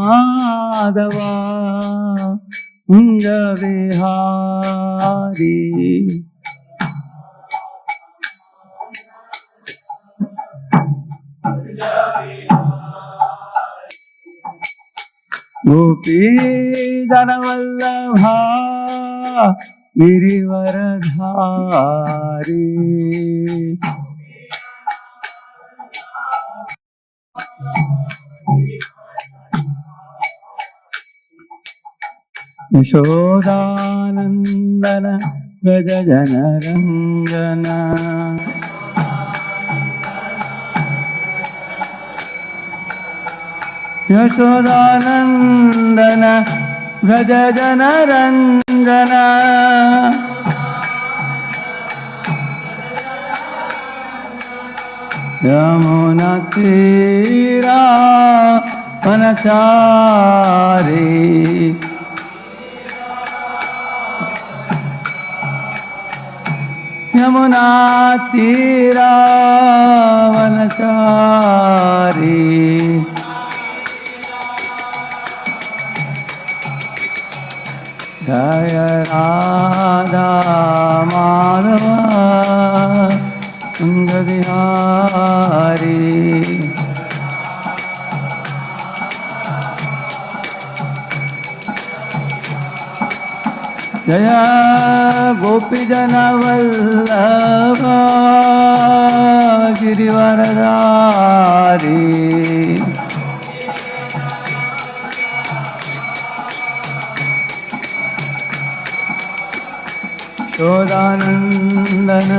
माधवा कुंज विहारी गोपी जनवल्लभा गिरिवरधारी यशोदानंदन व्रज जनरंजन यशोदानंदन व्रज जनरंजन यमुना तीरा वनचारी यमुना तीरा वनचारी जय राधा माधवा कुंज विहारी जय गोपी जन वल्लभा गिरिवरधारी यशोदानंदन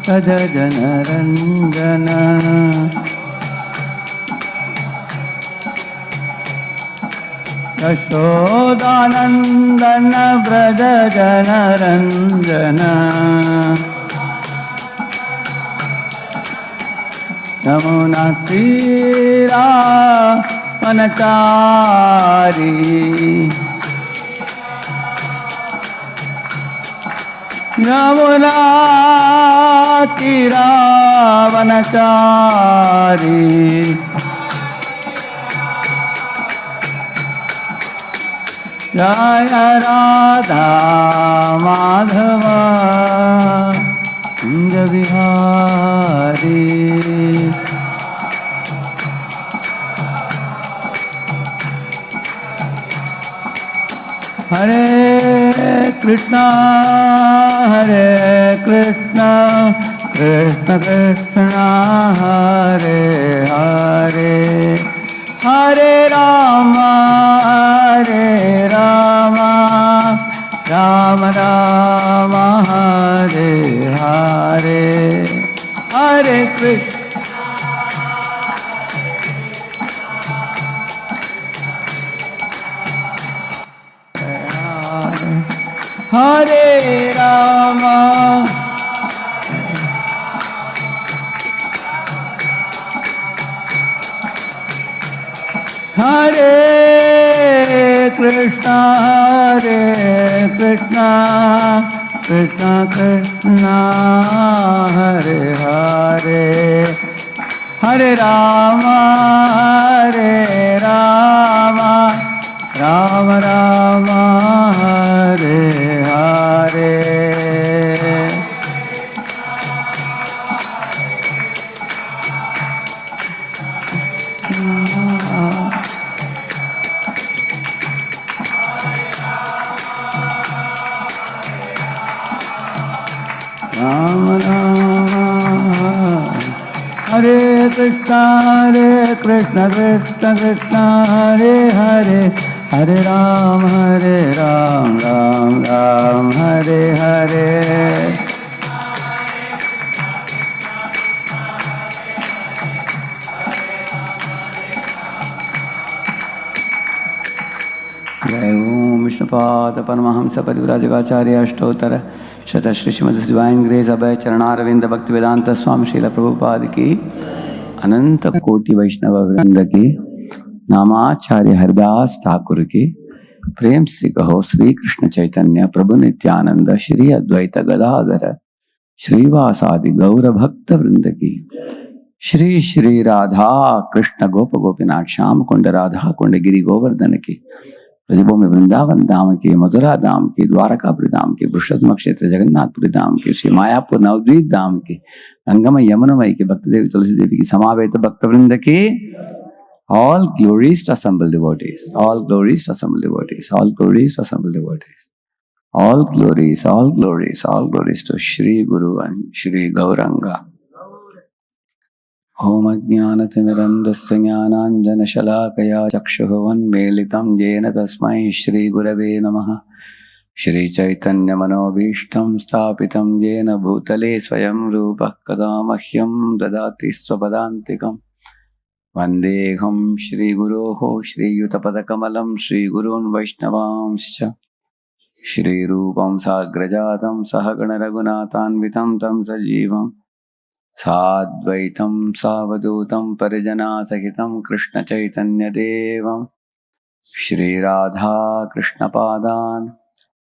व्रज जनरंजन यशोदानंदन व्रज जनरंजन यमुना तीरा वनचारी यमुना तीरा वनचारी जय राधा माधवा कुंज विहारी हरे कृष्णा कृष्ण कृष्णा हरे हरे हरे राम राम राम हरे हरे हरे कृष्ण हरे राम हरे कृष्णा कृष्ण कृष्णा हरे हरे हरे राम राम राम हरे हरे राम राम हरे कृष्ण कृष्ण कृष्ण हरे हरे हरे राम राम राम हरे हरे जय ओम विष्णुपाद परमहंस परिव्राजकाचार्य अष्टोत्तर शत श्री श्रीमद डिवाइन ग्रेस अभय चरणारविंद भक्ति वेदांत स्वामी श्रील प्रभुपाद की अनंत कोटि वैष्णव वृंद की नामाचार्य हरिदास ठाकुर की प्रेम से कहो श्री कृष्ण चैतन्य प्रभु नित्यानंद श्री अद्वैत गदाधर श्रीवासादि गौर भक्त वृंद की श्री श्री राधा कृष्ण गोप गोपीनाथ श्याम कुंड राधा कुंड गिरी गोवर्धन की, ब्रजभूमि वृंदावन धाम की, मथुरा धाम की, द्वारकापुरी धाम की, पुरुषोत्तम क्षेत्र जगन्नाथपुरी धाम की, श्री मायापुर नवद्वीप धाम की, गंगमय यमुनमय की, भक्त देवी तुलसी देवी की, समावेत भक्त वृंद की, all glories to assemble devotees, all glories to assemble devotees, all glories to assemble devotees, all glories, all glories, all glories to Shri Guru and Shri Gauranga. Om Ajnanatimirandasya Jnananjanashalakaya Chakshuvannmelitam Jena Tasmai Shri Gurave Namaha. Shri Chaitanya Manobhishtam Sthapitam Jena Bhutale Swayam Rupa Kada Mahyam Dadati Swapadantikam Vandeham Shri Guroho Shri Yutapadakamalam Shri Gurun Vaishnavamscha Shri Rupam Sagrajatam Sahagana Raghunathanvitam Tam Sajivam Sadvaitam Savadutam Parijana Sahitam Krishna Chaitanya Devam Shri Radha Krishna Padan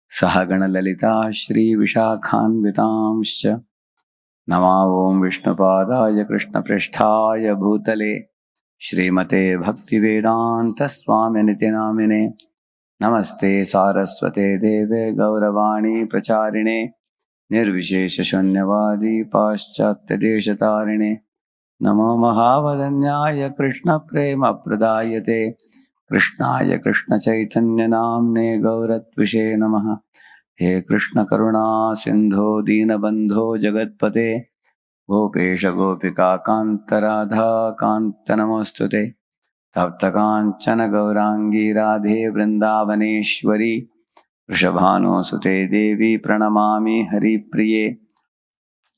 Sahagana Lalita Shri Vishakhanvitamscha Nama Om Vishnu Padaya Krishna Pristhaya Bhutale Shrimate Bhakti Vedanta Swami Nitinamine Namaste Saraswate Deve Gauravani Pracharine Nirvishesha Shunyavadi Paschatya Deshatarine Namo Mahavadanyaya Krishna Prema Pradayate Krishnaya Krishna Chaitanya Namne Gauratvishe Namaha. He Krishna Karuna Sindho Dinabandho Jagatpate Gopesha Gopika Kanta Radha Kanta Namostute Tapta Kanchana Gaurangi Radhe Vrindavaneshwari Vrishabhano Sute Devi Pranamami Hari Priye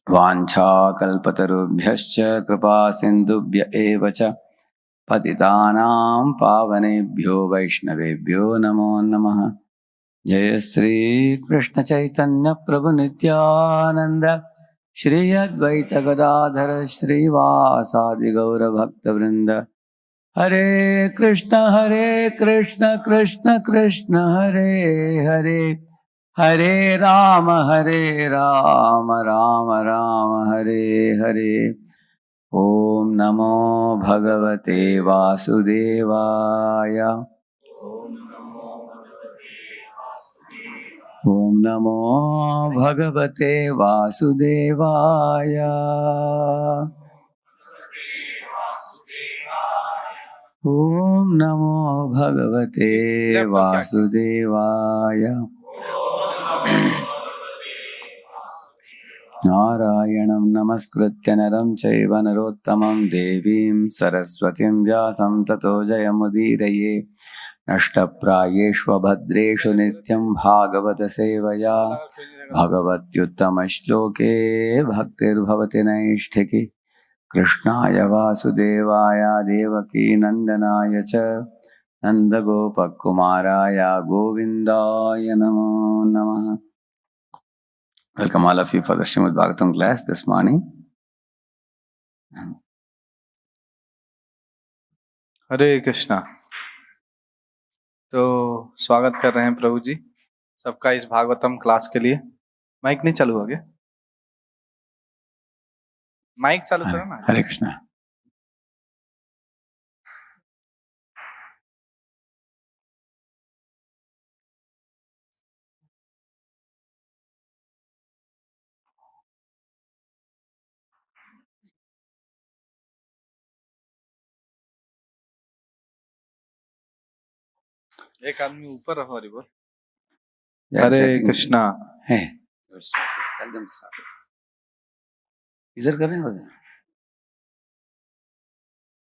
Vancha Kalpatarubhyascha Kripa Sindhubhya Evacha Patitanam Pavanebhyo Vaishnavebhyo Namo Namaha. Jai Sri Krishna Chaitanya Prabhu Nityananda Shri Advaita Gadadhara Shri Vasadi Gaura Bhakta Vrinda. Hare Krishna Krishna Krishna Hare Hare Hare Rama Rama Rama Hare Hare. Om Namo Bhagavate Vasudevaya. Om Namo Bhagavate Vasudevaya. Om Namo Bhagavate Vasudevaya. Narayanam Namaskritya Naram Chaiva Narottamam Devim Saraswatim Vyasam Tato Jayamudiraye. Nashtaprayeshva Bhadreshu Nityam Bhagavata Sevaya Bhagavatyuttama Shloke Bhaktir Bhavati Naishtiki Krishnaya Vasudevaya Devaki Nandanaya Cha Nandagopakumaraya Govindaya Namo Namaha. Welcome all of you for the Srimad Bhagavatam class this morning. हरे कृष्णा। तो स्वागत कर रहे हैं प्रभु जी सबका इस Bhagavatam class के लिए। Mic नहीं चालू हो गया? माइक चालू करो ना। हरे कृष्णा। एक आदमी ऊपर रहो। हरि बोल। हरे कृष्णा। इधर कर रहे हैं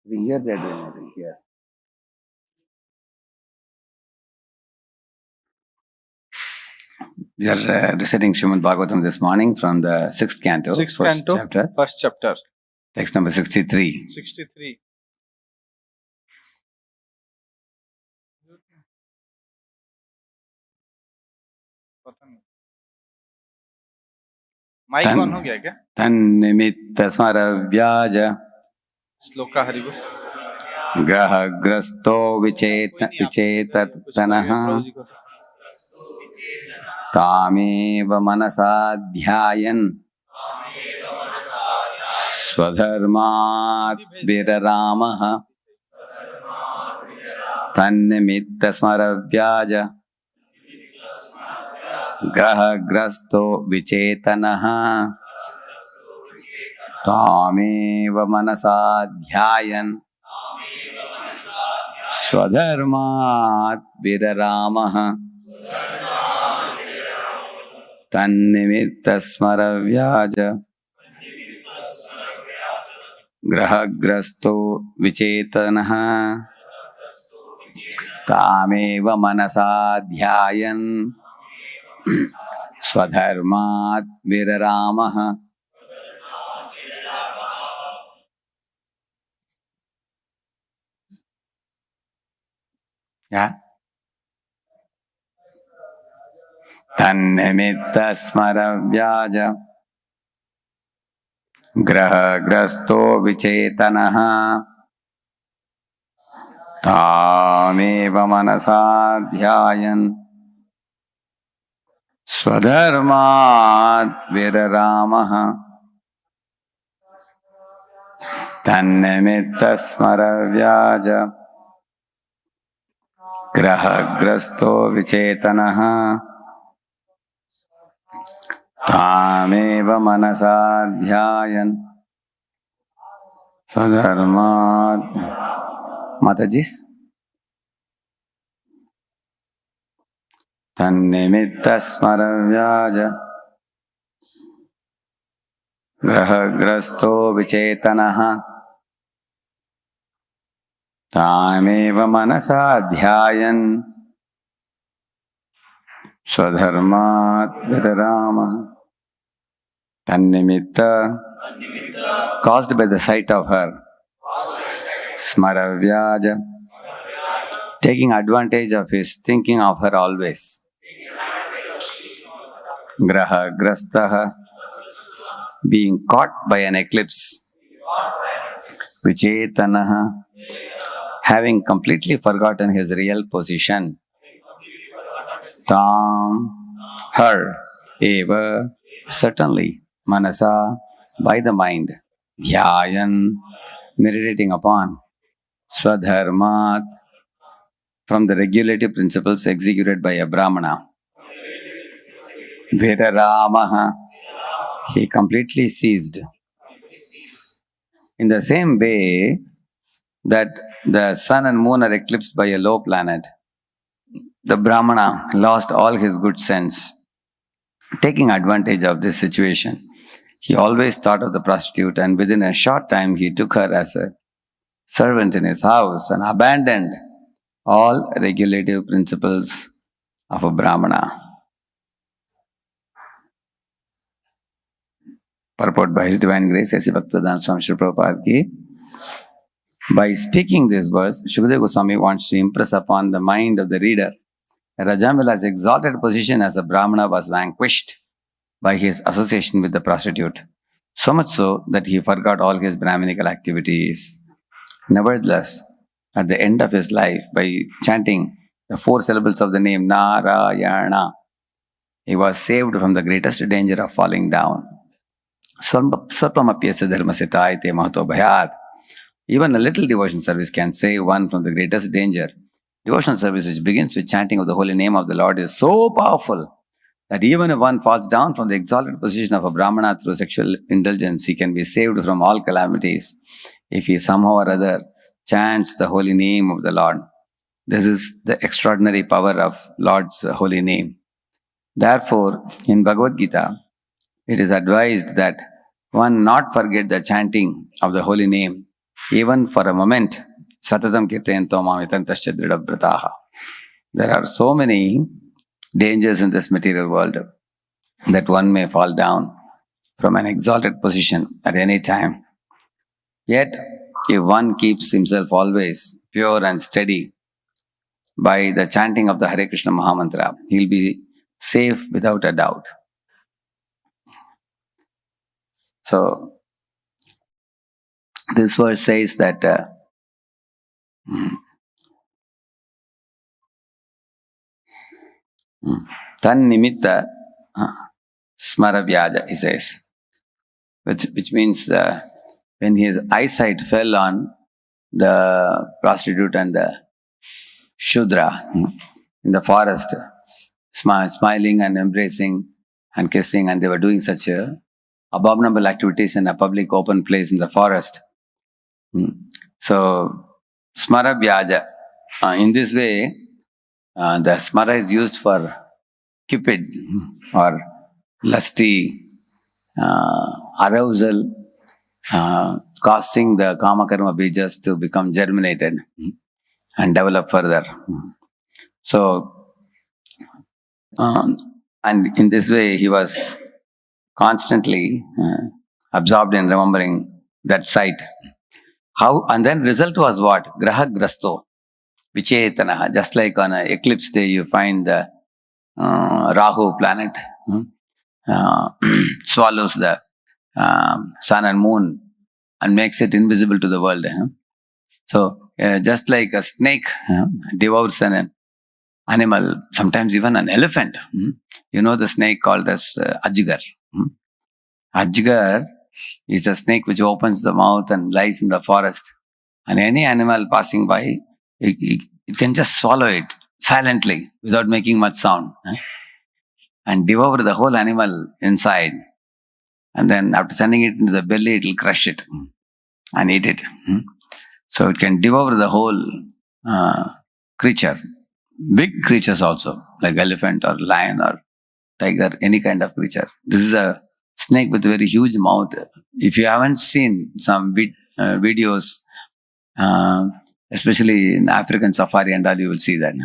here they are doing here. We are reciting Srimad Bhagavatam this morning from the 6th canto, first chapter, text number 63. 63. Mic on हो गया क्या? तन्निमित्त स्मरव्याज श्लोक का हरि बोल। ग्रहग्रस्तो विचेतनः तामेव मनसा ध्यायन् Swadharmat Viraramaha Tannimitta Smaravyaja Grahagrasto Vichetanaha Tameva Manasadhyayan Swadharmat Viraramaha Tannimitta Smaravyaja Grahagrasto Vichetanaha Tameva Manasadhyayan Swadharmat Viraramaha. Yeah. Tannimitta Smaravyaja Grahagrasto Vichetanaha Tameva Manasadhyayan Swadharmat Viraramaha Tannimitta Smaravyaja Grahagrasto Vichetanaha Tameva Manasadhyayan Swadharmat. Matajis. Tannimitta Smaravyaja Grahagrasto Vichetanaha Tameva Manasadhyayan Swadharmat Viraramaha. Tannimitta, caused by the sight of her. Smaravyaja, taking advantage of his thinking of her always. Grahagrastaha, being caught by an eclipse. Vichetanaha, having completely forgotten his real position. Tam, her, eva, certainly, manasa, by the mind. Dhyayan, meditating upon. Swadharmat, from the regulative principles executed by a Brahmana. Viraramaha, he completely ceased. In the same way that the sun and moon are eclipsed by a low planet, the Brahmana lost all his good sense. Taking advantage of this situation, he always thought of the prostitute, and within a short time he took her as a servant in his house and abandoned all regulative principles of a Brahmana. Purport by His Divine Grace, A.C. Bhaktivedanta Swami Srila Prabhupada ki. By speaking this verse, Shukadeva Goswami wants to impress upon the mind of the reader that Rajamala's exalted position as a Brahmana was vanquished by his association with the prostitute, so much so that he forgot all his Brahminical activities. Nevertheless, at the end of his life, by chanting the 4 syllables of the name Narayana, he was saved from the greatest danger of falling down. Swapamapyasya dharmasita ite mahato bhayat. Even a little devotion service can save one from the greatest danger. Devotional service which begins with chanting of the holy name of the Lord is so powerful that even if one falls down from the exalted position of a Brahmana through sexual indulgence, he can be saved from all calamities if he somehow or other chants the holy name of the Lord. This is the extraordinary power of Lord's holy name. Therefore, in Bhagavad Gita, it is advised that one not forget the chanting of the holy name, even for a moment. Satatam kirtayanto mamitantascha dridabhrataha. There are so many dangers in this material world that one may fall down from an exalted position at any time. Yet, if one keeps himself always pure and steady by the chanting of the HareKrishna Mahamantra, he will be safe without a doubt. So, this verse says that Tan nimitta smaravyaja, he says, which means when his eyesight fell on the prostitute and the Shudra in the forest, smiling and embracing and kissing, and they were doing such abominable activities in a public open place in the forest. So, smara vyaja. In this way, the smara is used for cupid or lusty arousal, causing the kama karma bijas to become germinated and develop further. So, and in this way, he was constantly absorbed in remembering that sight. How, and then result was what? Graha grasto, vichetanaha. Just like on an eclipse day, you find the Rahu planet swallows the sun and moon and makes it invisible to the world. So, just like a snake devours an animal, sometimes even an elephant. You know the snake called as Ajgar. Ajgar is a snake which opens the mouth and lies in the forest. And any animal passing by, it can just swallow it silently without making much sound and devour the whole animal inside. And then after sending it into the belly, it will crush it and eat it. So it can devour the whole creature. Big creatures also, like elephant or lion or tiger, any kind of creature. This is a snake with a very huge mouth. If you haven't seen some videos, especially in African safari and all, you will see that.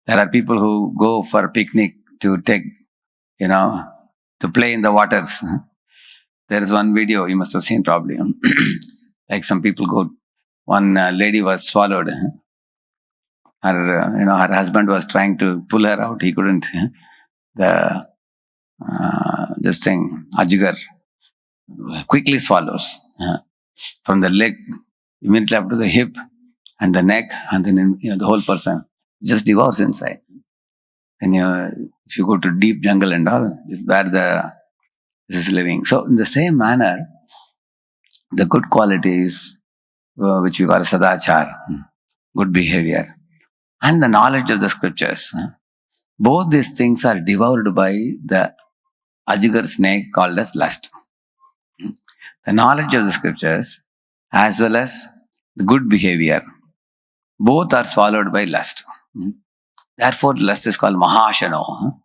There are people who go for picnic to take, to play in the waters. There is one video you must have seen probably. Like some people go, one lady was swallowed. Her husband was trying to pull her out. He couldn't. This thing, Ajgar, quickly swallows from the leg immediately up to the hip and the neck, and then the whole person just devours inside. And if you go to deep jungle and all, is where this is living. So in the same manner, the good qualities, which we call sadachar, good behavior, and the knowledge of the scriptures, both these things are devoured by the Ajgar snake called as lust. The knowledge of the scriptures as well as the good behavior, both are swallowed by lust. Therefore, lust is called Mahashano,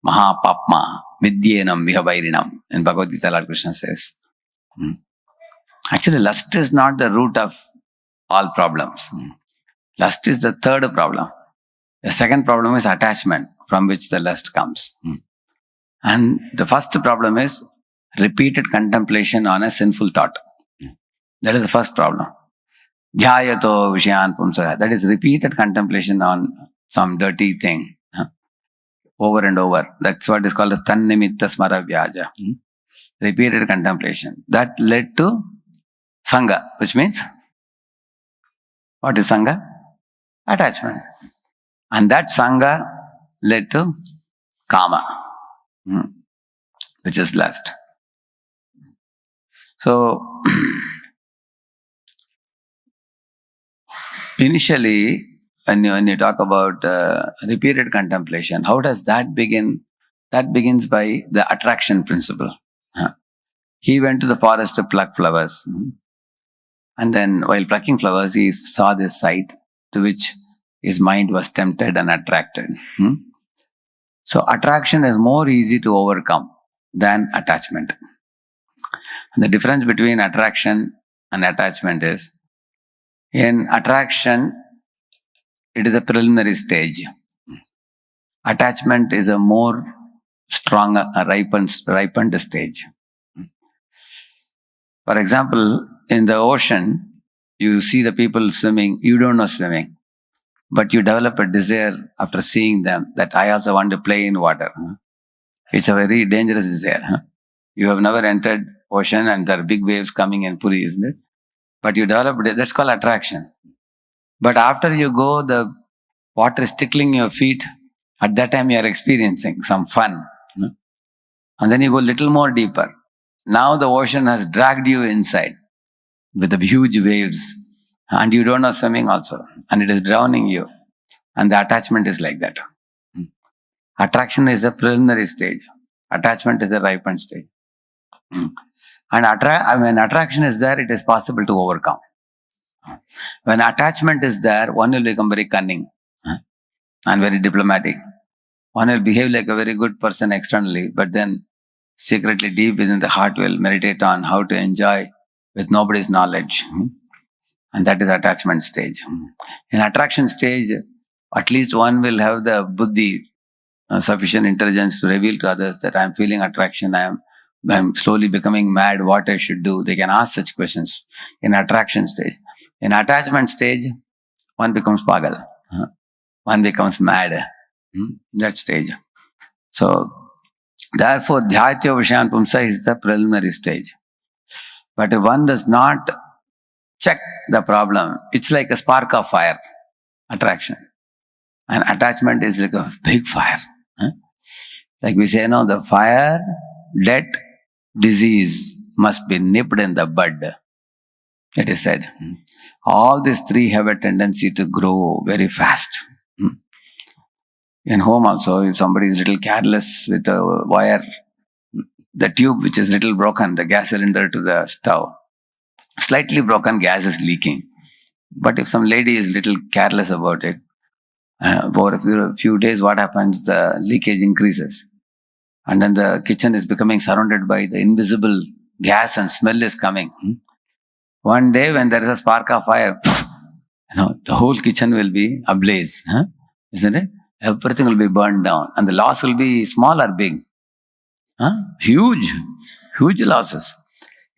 Mahapapma, Vidyenam, Vihabairinam. In Bhagavad Gita, Lord Krishna says. Actually, lust is not the root of all problems. Lust is the third problem. The second problem is attachment, from which the lust comes. And the first problem is repeated contemplation on a sinful thought. That is the first problem. Dhyayato Vishayan Pumsaha. That is repeated contemplation on some dirty thing. Over and over. That's what is called as Tannimitta Smara Vyaja. Repeated contemplation. That led to Sangha, which means, what is Sangha? Attachment. And that Sangha led to Kama, which is lust. So, initially, when you talk about repeated contemplation, how does that begin? That begins by the attraction principle. He went to the forest to pluck flowers. And then while plucking flowers, he saw this sight to which his mind was tempted and attracted. So attraction is more easy to overcome than attachment. And the difference between attraction and attachment is, in attraction, it is a preliminary stage. Attachment is a more stronger, ripened stage. For example, in the ocean, you see the people swimming, you don't know swimming, but you develop a desire after seeing them that I also want to play in water. It's a very dangerous desire. You have never entered ocean and there are big waves coming in Puri, isn't it? But you develop it, that's called attraction. But after you go, the water is tickling your feet. At that time, you are experiencing some fun. And then you go a little more deeper. Now the ocean has dragged you inside. with the huge waves, and you don't know swimming also, and it is drowning you. And the attachment is like that. Attraction is a preliminary stage. Attachment is a ripened stage. And when attraction is there, it is possible to overcome. When attachment is there, one will become very cunning and very diplomatic. One will behave like a very good person externally, but then secretly deep within the heart will meditate on how to enjoy with nobody's knowledge. And that is attachment stage. In attraction stage, at least one will have the buddhi, sufficient intelligence to reveal to others that I am feeling attraction, I'm slowly becoming mad, what I should do. They can ask such questions in attraction stage. In attachment stage, one becomes pagal. One becomes mad. That stage. So, therefore, dhyatyo vishayan pumsa is the preliminary stage. But if one does not check the problem, it's like a spark of fire, attraction. And attachment is like a big fire. Like we say, no, the fire, death, disease must be nipped in the bud. It is said. All these three have a tendency to grow very fast. In home also, if somebody is little careless with a wire, the tube which is little broken, the gas cylinder to the stove, slightly broken, gas is leaking. But if some lady is little careless about it, for a few days, what happens? The leakage increases. And then the kitchen is becoming surrounded by the invisible gas and smell is coming. One day when there is a spark of fire, the whole kitchen will be ablaze. Isn't it? Everything will be burned down. And the loss will be small or big. Huge losses.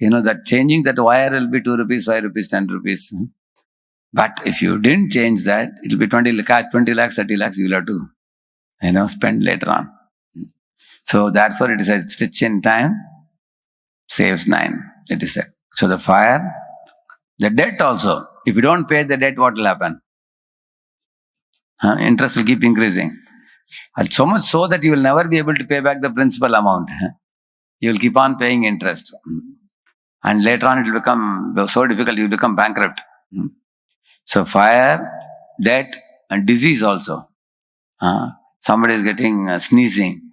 That changing that wire will be 2 rupees, 5 rupees, 10 rupees. But if you didn't change that, it will be 20 lakhs, 30 lakhs you will have to, spend later on. So therefore it is a stitch in time saves 9. It is said. So the fire, the debt also. If you don't pay the debt, what will happen? Interest will keep increasing. And so much so that you will never be able to pay back the principal amount. You will keep on paying interest. And later on it will become so difficult, you will become bankrupt. So fire, debt, and disease also. Somebody is getting sneezing.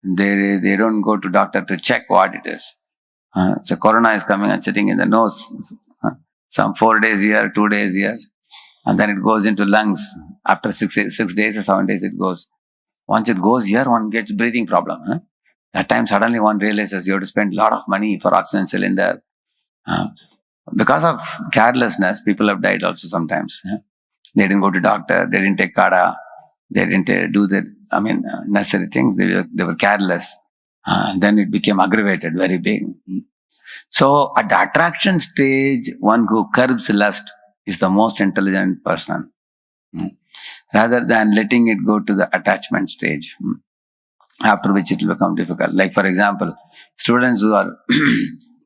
They don't go to doctor to check what it is. So corona is coming and sitting in the nose. Some 4 days here, 2 days here. And then it goes into lungs. After 6 days or 7 days it goes. Once it goes here, one gets breathing problem. That time suddenly one realizes you have to spend a lot of money for oxygen cylinder. Because of carelessness, people have died also sometimes. They didn't go to doctor, they didn't take kada, they didn't do the necessary things, they were careless. Then it became aggravated, very big. So at the attraction stage, one who curbs lust is the most intelligent person. Rather than letting it go to the attachment stage, after which it will become difficult. Like for example, students who are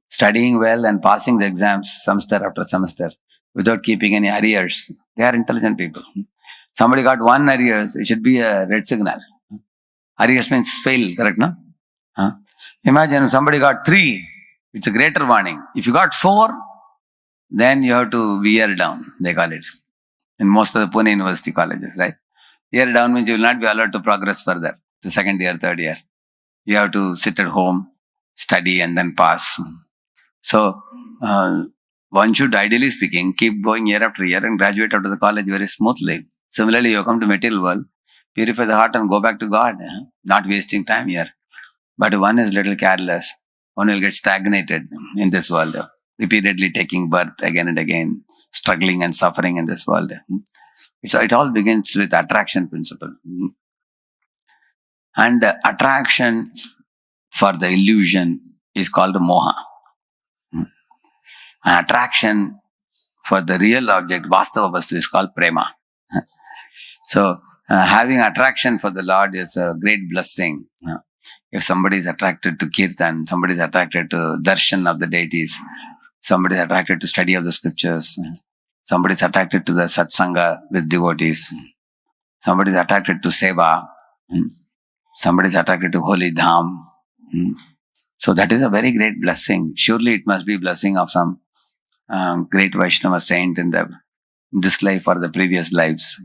studying well and passing the exams semester after semester without keeping any arrears, they are intelligent people. Somebody got 1 arrears, it should be a red signal. Arrears means fail, correct, no? Imagine somebody got 3, it's a greater warning. If you got 4, then you have to be year down, they call it. In most of the Pune University colleges, right? Year down means you will not be allowed to progress further to 2nd year, 3rd year. You have to sit at home, study and then pass. So, one should, ideally speaking, keep going year after year and graduate out of the college very smoothly. Similarly, you come to material world, purify the heart and go back to God, not wasting time here. But if one is little careless, one will get stagnated in this world, repeatedly taking birth again and again, struggling and suffering in this world. So it all begins with attraction principle. And attraction for the illusion is called moha. And attraction for the real object, vastava vastu, is called prema. So having attraction for the Lord is a great blessing. If somebody is attracted to kirtan, somebody is attracted to darshan of the deities, somebody is attracted to study of the scriptures, somebody is attracted to the satsanga with devotees, somebody is attracted to seva, somebody is attracted to holy dham. So that is a very great blessing. Surely it must be blessing of some great Vaishnava saint in this life or the previous lives.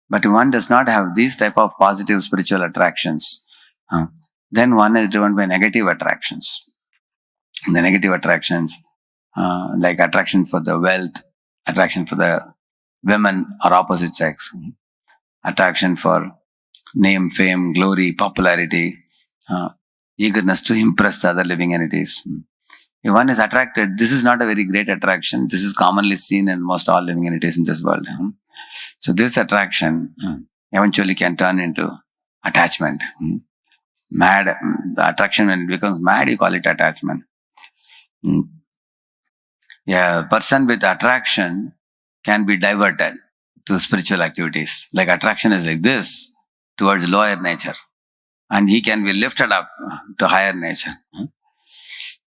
But if one does not have these type of positive spiritual attractions, then one is driven by negative attractions. The negative attractions, like attraction for the wealth, attraction for the women or opposite sex, attraction for name, fame, glory, popularity, eagerness to impress the other living entities. If one is attracted, this is not a very great attraction. This is commonly seen in most all living entities in this world. So this attraction eventually can turn into attachment. Mad, the attraction when it becomes mad, you call it attachment. Yeah, a person with attraction can be diverted to spiritual activities. Like attraction is like this towards lower nature, and he can be lifted up to higher nature.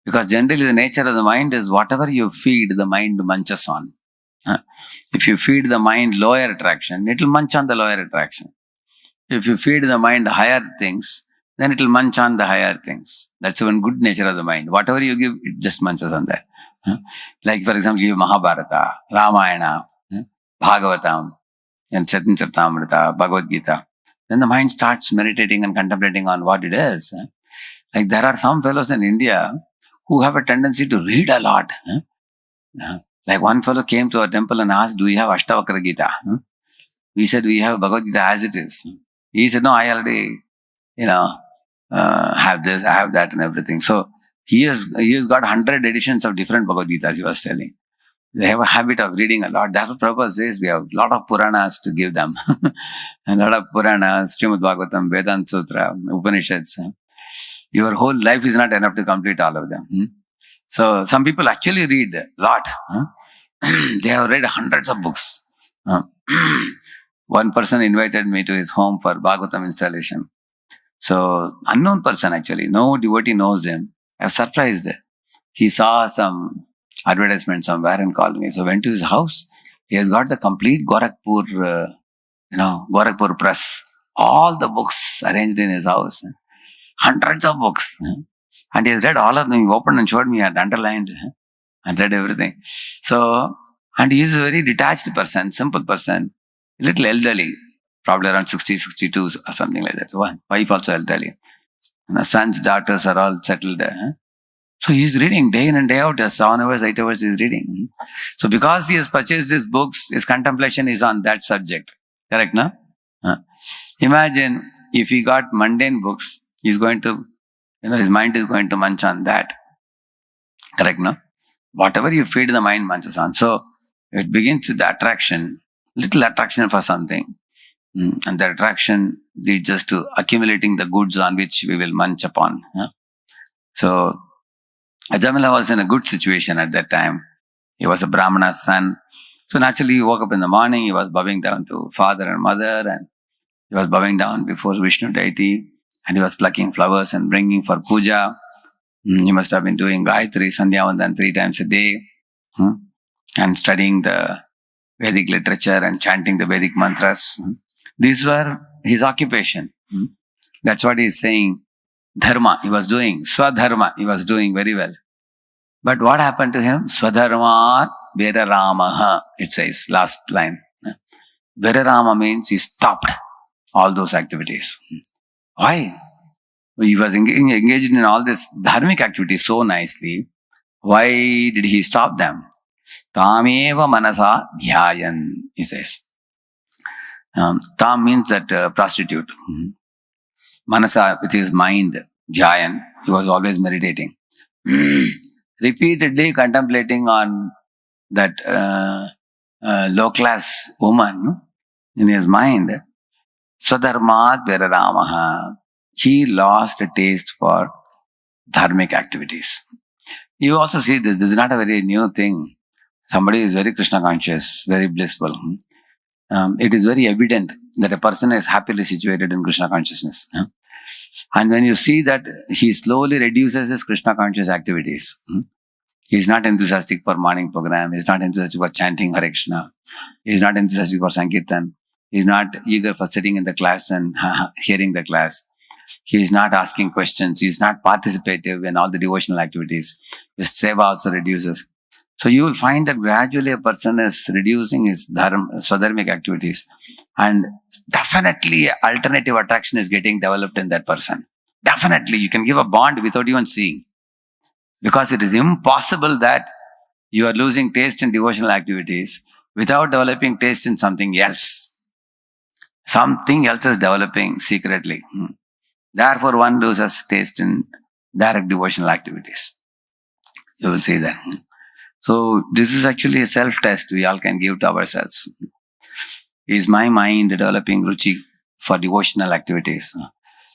Because generally the nature of the mind is whatever you feed, the mind munches on. If you feed the mind lower attraction, it will munch on the lower attraction. If you feed the mind higher things, then it will munch on the higher things. That's one good nature of the mind. Whatever you give, it just munches on that. Like for example, you give Mahabharata, Ramayana, Bhagavatam, and Charitamrita, Bhagavad Gita. Then the mind starts meditating and contemplating on what it is. Like there are some fellows in India who have a tendency to read a lot. Like one fellow came to our temple and asked, do we have Ashtavakra Gita? We said, we have Bhagavad Gita as it is. He said, no, I already, have this, I have that and everything. So he has got 100 editions of different Bhagavad Gitas, he was telling. They have a habit of reading a lot. That's what Prabhu says. We have a lot of Puranas to give them. A lot of Puranas, Srimad Bhagavatam, Vedanta Sutra, Upanishads. Your whole life is not enough to complete all of them. So some people actually read a lot. They have read hundreds of books. One person invited me to his home for Bhagavatam installation. So unknown person actually, no devotee knows him. I was surprised. He saw some advertisement somewhere and called me. So went to his house. He has got the complete Gorakhpur, Gorakhpur press. All the books arranged in his house. Hundreds of books. And he has read all of them. He opened and showed me and underlined and read everything. So, and he is a very detached person, simple person, a little elderly, probably around 60, 62 or something like that. Wife also elderly. And sons, daughters are all settled. So he is reading day in and day out, 7 hours, 8 hours he is reading. So because he has purchased these books, his contemplation is on that subject. Correct, no? Imagine if he got mundane books, he's going to, his mind is going to munch on that. Correct, no? Whatever you feed the mind munches on. So it begins with the attraction, little attraction for something. And the attraction leads us to accumulating the goods on which we will munch upon. So Ajamila was in a good situation at that time. He was a Brahmana's son. So naturally he woke up in the morning, he was bowing down to father and mother, and he was bowing down before Vishnu deity, and he was plucking flowers and bringing for puja. He must have been doing Gayatri, Sandhyavandan 3 times a day, and studying the Vedic literature and chanting the Vedic mantras. These were his occupation. That's what he is saying. Dharma, he was doing. Swadharma, he was doing very well. But what happened to him? Swadharma Veraramaha, it says, last line. Verarama means he stopped all those activities. Why? He was engaged in all this dharmic activities so nicely. Why did he stop them? Tameva manasa dhyayan, he says. Tam means that prostitute. Manasa, with his mind, dhyayan, he was always meditating. Repeatedly contemplating on that low-class woman in his mind. Swadharmat Veraramaha. He lost a taste for dharmic activities. You also see this. This is not a very new thing. Somebody is very Krishna conscious, very blissful. It is very evident that a person is happily situated in Krishna consciousness. And when you see that he slowly reduces his Krishna conscious activities, he is not enthusiastic for morning program, he is not enthusiastic for chanting HareKrishna, he is not enthusiastic for Sankirtan, he is not eager for sitting in the class and hearing the class. He is not asking questions, he is not participative in all the devotional activities. His seva also reduces. So you will find that gradually a person is reducing his swadharmic activities, and definitely alternative attraction is getting developed in that person. Definitely, you can give a bond without even seeing, because it is impossible that you are losing taste in devotional activities without developing taste in something else. Something else is developing secretly. Therefore, one loses taste in direct devotional activities. You will see that. So, this is actually a self-test we all can give to ourselves. Is my mind developing ruchi for devotional activities?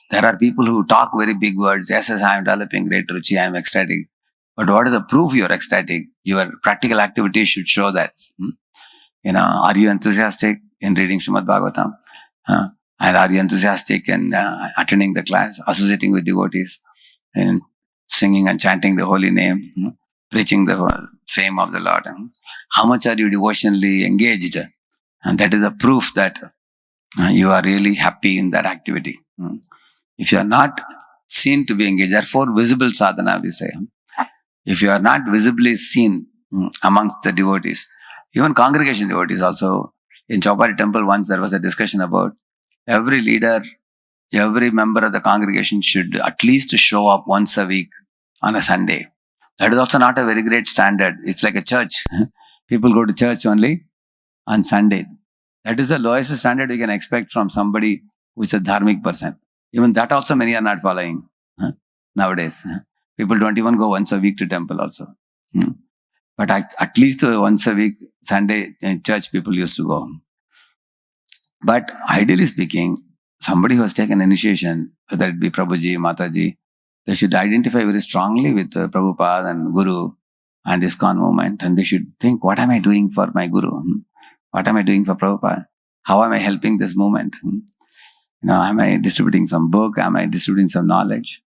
There are people who talk very big words. Yes, I am developing great ruchi, I am ecstatic. But what is the proof you are ecstatic? Your practical activities should show that. Are you enthusiastic in reading Srimad Bhagavatam? And are you enthusiastic in attending the class, associating with devotees, and singing and chanting the holy name, preaching the fame of the Lord? How much are you devotionally engaged? And that is a proof that you are really happy in that activity. If you are not seen to be engaged, therefore visible sadhana we say. If you are not visibly seen amongst the devotees, even congregation devotees also, in Chaupari temple once there was a discussion about every leader, every member of the congregation should at least show up once a week on a Sunday. That is also not a very great standard. It's like a church. People go to church only on Sunday. That is the lowest standard we can expect from somebody who is a dharmic person. Even that also many are not following nowadays. People don't even go once a week to temple also. But at least once a week, Sunday in church people used to go. But ideally speaking, somebody who has taken initiation, whether it be Prabhuji, Mataji, they should identify very strongly with Prabhupada and Guru and ISKCON movement, and they should think, what am I doing for my Guru? What am I doing for Prabhupada? How am I helping this movement? Am I distributing some book? Am I distributing some knowledge?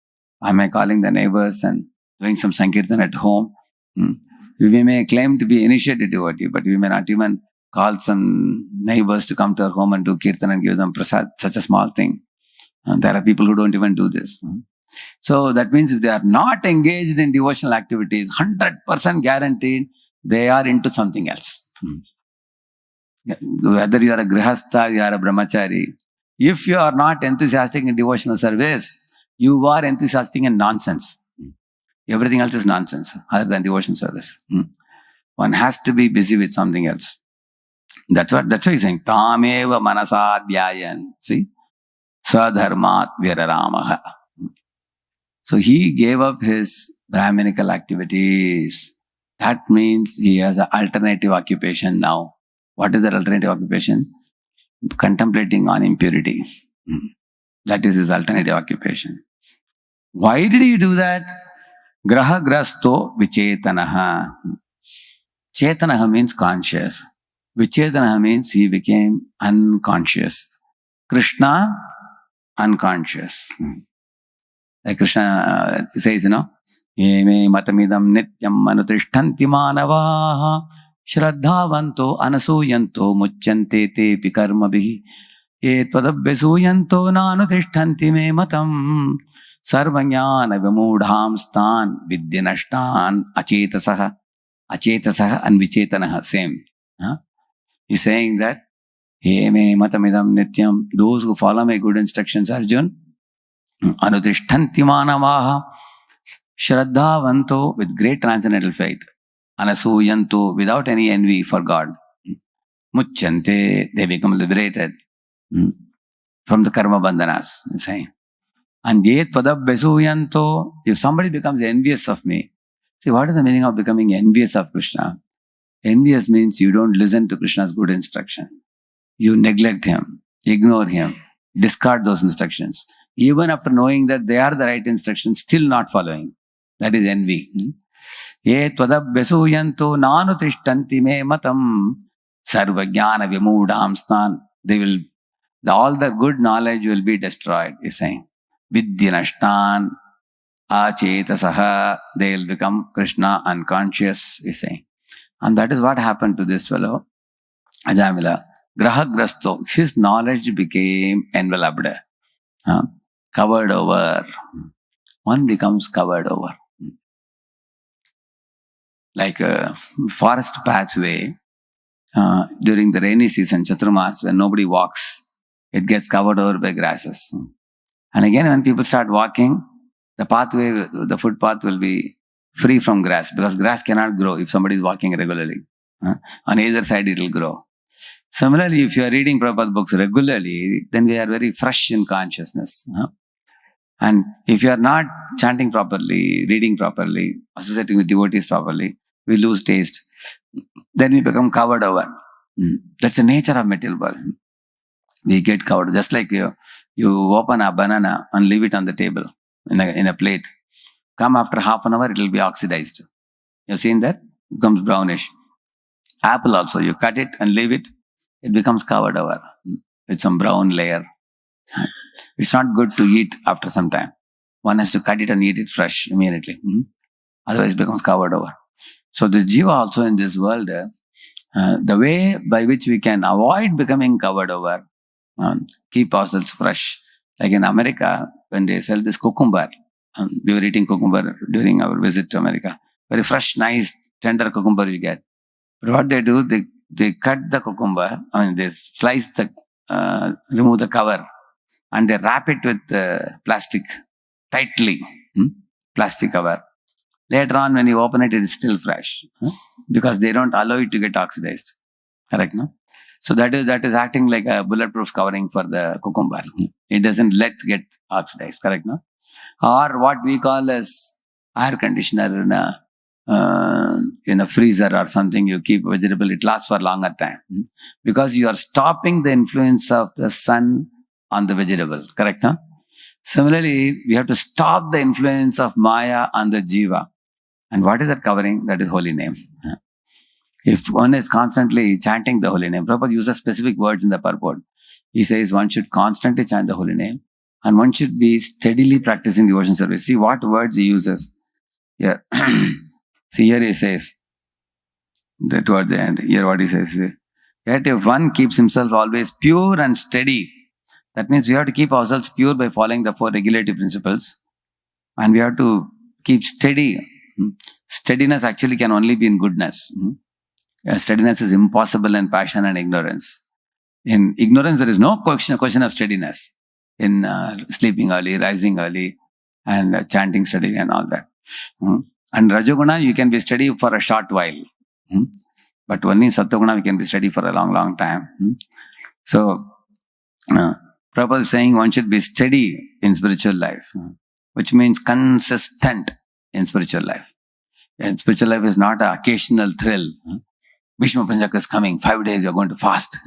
Am I calling the neighbors and doing some sankirtan at home? We may claim to be initiated devotee, but we may not even call some neighbors to come to our home and do kirtan and give them prasad, such a small thing. And there are people who don't even do this. So that means if they are not engaged in devotional activities, 100% guaranteed they are into something else. Whether you are a grihastha, you are a brahmachari, if you are not enthusiastic in devotional service, you are enthusiastic in nonsense. Everything else is nonsense other than devotional service. One has to be busy with something else. That's why he's saying, Tameva manasa dhyayan. See? Swadharmat viraramaha. So he gave up his Brahminical activities. That means he has an alternative occupation now. What is that alternative occupation? Contemplating on impurity. That is his alternative occupation. Why did he do that? Graha grasto vichetanaha. Chetanaha means conscious. Vichetanaha means he became unconscious. Krishna, unconscious. Like Krishna says, Eme matamidam nityam manutishtanti manavaha shraddhavanto anasuyanto muchyante te pikarmabhi etvadabhyasuyanto nanutishtanti me matam sarvanyana vimudham stan vidyinashtan achetasaha and vichetanaha, same. He's saying that Eme matamidam nityam, those who follow my good instructions, Arjun, anutishtanti manavaha shraddhavanto, with great transcendental faith, anasuyanto, without any envy for God, muchyante, they become liberated from the karma bandhanas. He's saying. And yet padabhyasuyanto, if somebody becomes envious of me, see, what is the meaning of becoming envious of Krishna? Envious means you don't listen to Krishna's good instruction. You neglect him, ignore him, discard those instructions. Even after knowing that they are the right instructions, still not following. That is envy. Ye tvadabhyasuyanto nanutishtanti me matam sarvajnana vimudam stan. All the good knowledge will be destroyed, he's saying. Vidyinashtan achetasaha, they will become Krishna unconscious, he's saying. And that is what happened to this fellow, Ajamila. Grahagrasto, his knowledge became enveloped, covered over. One becomes covered over. like a forest pathway during the rainy season, Chaturmas, when nobody walks, it gets covered over by grasses. And again, when people start walking, the pathway, the footpath will be free from grass, because grass cannot grow if somebody is walking regularly. On either side, it will grow. Similarly, if you are reading Prabhupada books regularly, then we are very fresh in consciousness. And if you are not chanting properly, reading properly, associating with devotees properly, we lose taste. Then we become covered over. That's the nature of material world. We get covered. Just like you open a banana and leave it on the table in a plate. Come after half an hour, it will be oxidized. You've seen that? It becomes brownish. Apple also, you cut it and leave it, it becomes covered over with some brown layer. It's not good to eat after some time. One has to cut it and eat it fresh immediately. Otherwise, it becomes covered over. So the jiva also in this world, the way by which we can avoid becoming covered over, keep ourselves fresh. Like in America, when they sell this cucumber, we were eating cucumber during our visit to America. Very fresh, nice, tender cucumber you get. But what they do, they cut the cucumber, they slice remove the cover, and they wrap it with plastic, tightly, plastic cover. Later on, when you open it, it is still fresh, because they don't allow it to get oxidized. Correct, no? So that is acting like a bulletproof covering for the cucumber. It doesn't let get oxidized. Correct, no? Or what we call as air conditioner in a freezer or something, you keep vegetable, it lasts for longer time, because you are stopping the influence of the sun on the vegetable. Correct, no? Similarly, we have to stop the influence of Maya on the jiva. And what is that covering? That is holy name. If one is constantly chanting the holy name, Prabhupada uses specific words in the purport. He says one should constantly chant the holy name, and one should be steadily practicing devotion service. See what words he uses here. See, here he says, towards the end, here what he says. Yet if one keeps himself always pure and steady, that means we have to keep ourselves pure by following the 4 regulative principles. And we have to keep steady. Steadiness actually can only be in goodness. Steadiness is impossible in passion and ignorance. In ignorance, there is no question of steadiness. In sleeping early, rising early, and chanting steady and all that. And Rajoguna, you can be steady for a short while. But only in Sattoguna, we can be steady for a long, long time. So, Prabhupada is saying one should be steady in spiritual life, which means consistent in spiritual life. And spiritual life is not an occasional thrill. Bhishma Panchaka is coming, 5 days you are going to fast.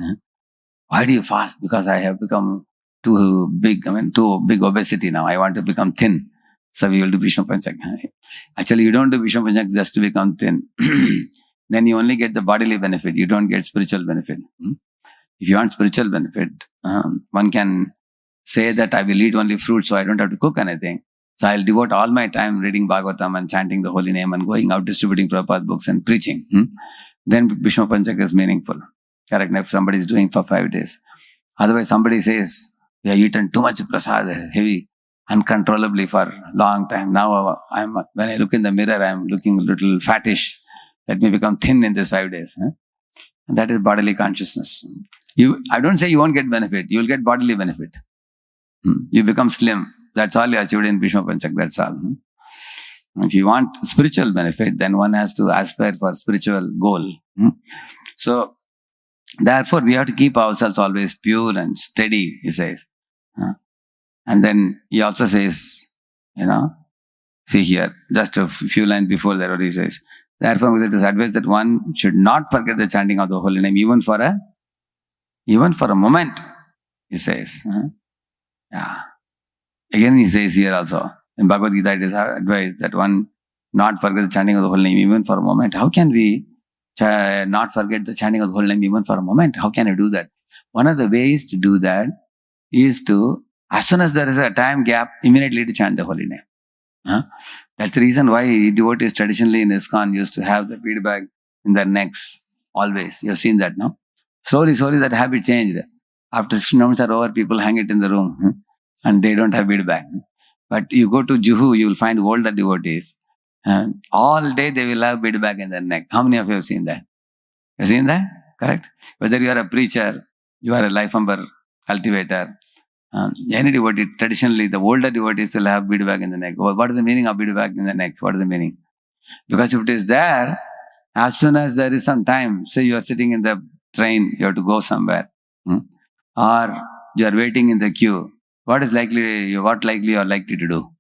Why do you fast? Because I have become too big obesity now. I want to become thin. So we will do Bhishma Panchaka. Actually, you don't do Bhishma Panchaka just to become thin. Then you only get the bodily benefit. You don't get spiritual benefit. If you want spiritual benefit, one can say that I will eat only fruit, so I don't have to cook anything. So I'll devote all my time reading Bhagavatam and chanting the holy name and going out distributing Prabhupada books and preaching. Then Bhishma Panchaka is meaningful. Correct? If somebody is doing for 5 days. Otherwise, somebody says, we have eaten too much prasad, heavy, uncontrollably for a long time. Now, when I look in the mirror, I'm looking a little fattish. Let me become thin in these 5 days. And that is bodily consciousness. I don't say you won't get benefit. You will get bodily benefit. You become slim. That's all you achieved in Bhishma Panchak. That's all. If you want spiritual benefit, then one has to aspire for spiritual goal. So, therefore, we have to keep ourselves always pure and steady, he says. And then he also says, see here, just a few lines before that, what he says. Therefore, it is advised that one should not forget the chanting of the holy name, even for a moment, he says. Again, he says here also, in Bhagavad Gita, it is advised that one not forget the chanting of the holy name even for a moment. How can we not forget the chanting of the holy name even for a moment? How can I do that? One of the ways to do that is to, as soon as there is a time gap, immediately to chant the holy name. That's the reason why devotees traditionally in ISKCON used to have the bead bag in their necks always. You have seen that, no? Slowly that habit changed. After 6 months are over, people hang it in the room and they don't have bead bag. But you go to Juhu, you will find older devotees. All day they will have bead bag in their neck. How many of you have seen that? You seen that? Correct? Whether you are a preacher, you are a life umber cultivator, any devotee, traditionally the older devotees will have bead bag in the neck. What is the meaning of bead bag in the neck? What is the meaning? Because if it is there, as soon as there is some time, say you are sitting in the train, you have to go somewhere, or you are waiting in the queue, what likely you are likely to do?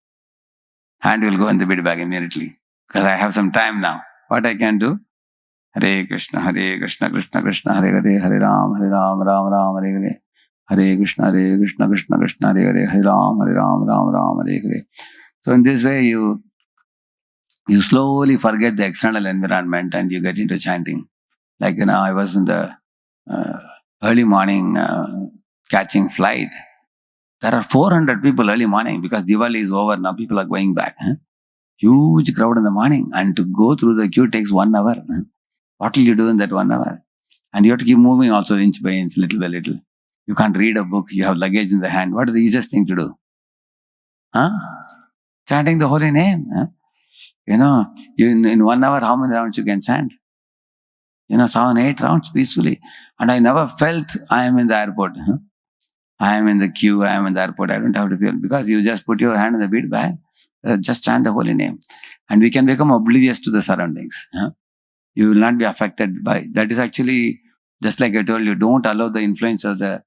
Hand will go in the bead bag immediately. Because I have some time now. What I can do? Hare Krishna, Krishna Krishna, Hare Hare, Hare Ram, Ram Ram, Hare Hare. Hare Krishna, Krishna Krishna, Hare Hare, Hare Ram, Ram, Hare Hare. So in this way, you slowly forget the external environment and you get into chanting. Like, I was in the early morning catching flight. There are 400 people early morning because Diwali is over. Now people are going back. Huge crowd in the morning. And to go through the queue takes 1 hour. What will you do in that 1 hour? And you have to keep moving also inch by inch, little by little. You can't read a book. You have luggage in the hand. What is the easiest thing to do? Chanting the holy name. In 1 hour, how many rounds you can chant? 7, 8 rounds peacefully. And I never felt I am in the airport. I am in the queue, I am in the airport. I don't have to feel, because you just put your hand in the bead bag, just chant the holy name. And we can become oblivious to the surroundings. You will not be affected by. That is actually, just like I told you, don't allow the influence of the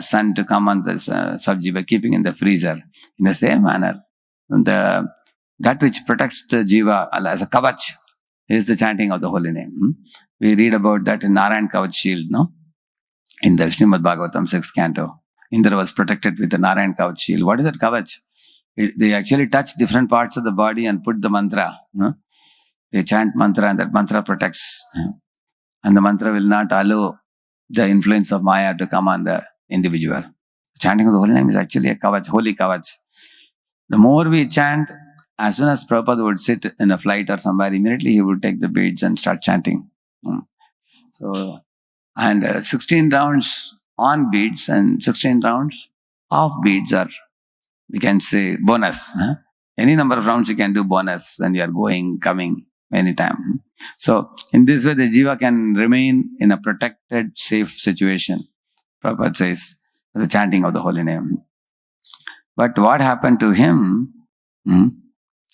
sun to come on the sabji by keeping in the freezer. In the same manner, that which protects the jiva as a kavach is the chanting of the holy name. We read about that in Narayan Kavach Shield, no? In the Srimad Bhagavatam 6th canto. Indra was protected with the Narayan Kavach Shield. What is that kavach? They actually touch different parts of the body and put the mantra. They chant mantra and that mantra protects. And the mantra will not allow the influence of Maya to come on the individual. Chanting of the holy name is actually a kavach, holy kavach. The more we chant, as soon as Prabhupada would sit in a flight or somewhere, immediately he would take the beads and start chanting. So, and 16 rounds on beads and 16 rounds off beads are, we can say, bonus. Any number of rounds you can do bonus when you are going, coming, anytime. So, in this way, the jiva can remain in a protected, safe situation. Prabhupada says, the chanting of the holy name. But what happened to him,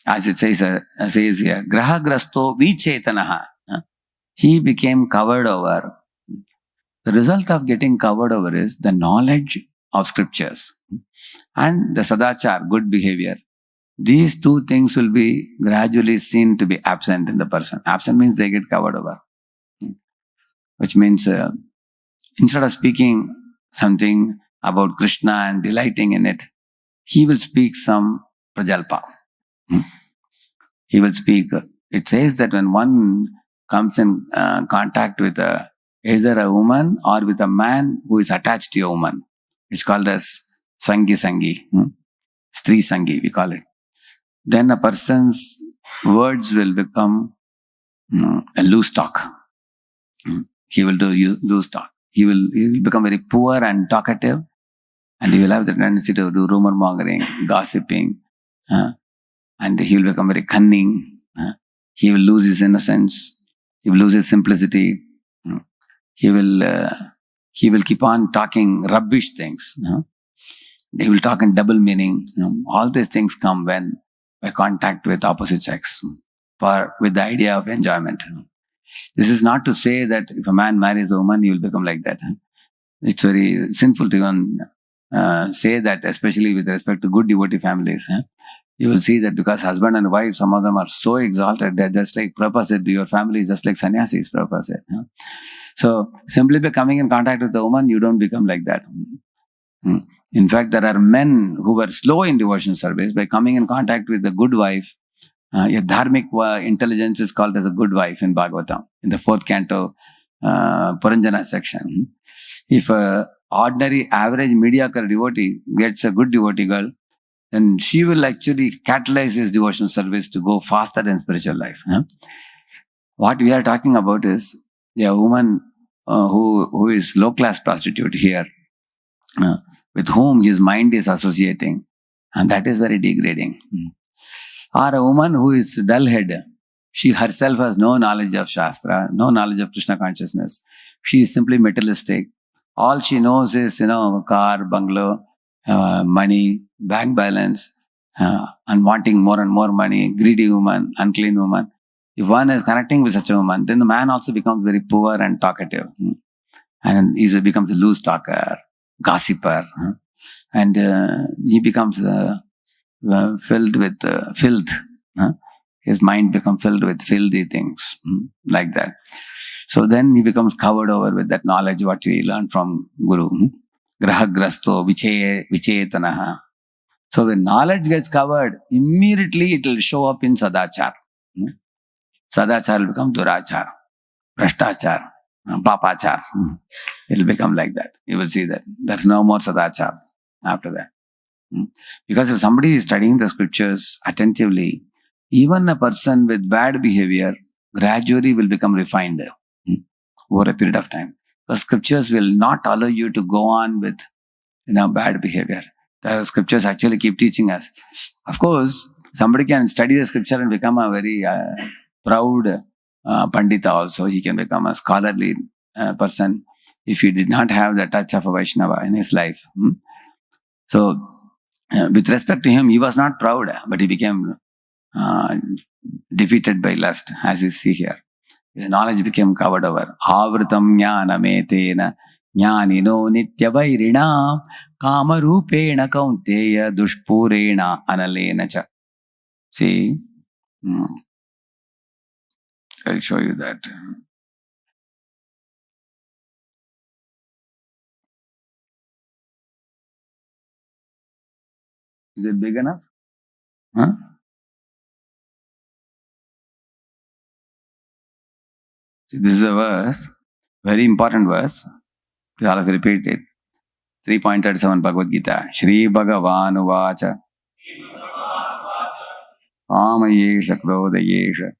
as it says here, graha grasto vichetanaha. He became covered over. The result of getting covered over is the knowledge of scriptures and the sadachar, good behavior. These two things will be gradually seen to be absent in the person. Absent means they get covered over. Which means instead of speaking something about Krishna and delighting in it, he will speak some prajalpa. He will speak. It says that when one comes in contact with either a woman or with a man who is attached to a woman, it's called as sangi, stri sangi, we call it. Then a person's words will become a loose talk. He will do loose talk. He will become very poor and talkative, and he will have the tendency to do rumor mongering, gossiping, and he will become very cunning. He will lose his innocence. He will lose his simplicity. He will keep on talking rubbish things. He will talk in double meaning. All these things come when by contact with opposite sex, with the idea of enjoyment. This is not to say that if a man marries a woman, he will become like that. It's very sinful to even say that, especially with respect to good devotee families. You will see that because husband and wife, some of them are so exalted, they're just like Prabhupada said, your family is just like sannyasis, Prabhupada said. So, simply by coming in contact with a woman, you don't become like that. In fact, there are men who were slow in devotion service. By coming in contact with the good wife, a dharmic intelligence is called as a good wife in Bhagavatam, in the 4th canto, Puranjana section. If an ordinary, average, mediocre devotee gets a good devotee girl, then she will actually catalyze his devotion service to go faster in spiritual life. What we are talking about is a woman who is low-class prostitute here, with whom his mind is associating, and that is very degrading. Or a woman who is dull-headed. She herself has no knowledge of Shastra, no knowledge of Krishna consciousness. She is simply materialistic. All she knows is, car, bungalow, money, bank balance, and wanting more and more money, greedy woman, unclean woman. If one is connecting with such a woman, then the man also becomes very poor and talkative. And he becomes a loose talker, gossiper. And he becomes filled with filth. His mind becomes filled with filthy things, like that. So then he becomes covered over with that knowledge what he learned from Guru. Grahagrasto vichetanaha. So when knowledge gets covered, immediately it will show up in sadachar. Sadachar will become durachar, prashtachar, papachar. It will become like that. You will see that. There's no more sadachar after that. Because if somebody is studying the scriptures attentively, even a person with bad behavior gradually will become refined over a period of time. The scriptures will not allow you to go on with bad behavior. The scriptures actually keep teaching us. Of course, somebody can study the scripture and become a very proud Pandita also. He can become a scholarly person if he did not have the touch of a Vaishnava in his life. So, with respect to him, he was not proud, but he became defeated by lust, as you see here. His knowledge became covered over. Avritam jnanametena jnanino nityavairina kamarupena kaunteya dushpurena analena cha. See, I'll show you that. Is it big enough? Huh? See, this is a verse, very important verse. Please all of you repeat it. 3.37 Bhagavad Gita. Shri Bhagavan Uvacha Kamayesha Krodayesha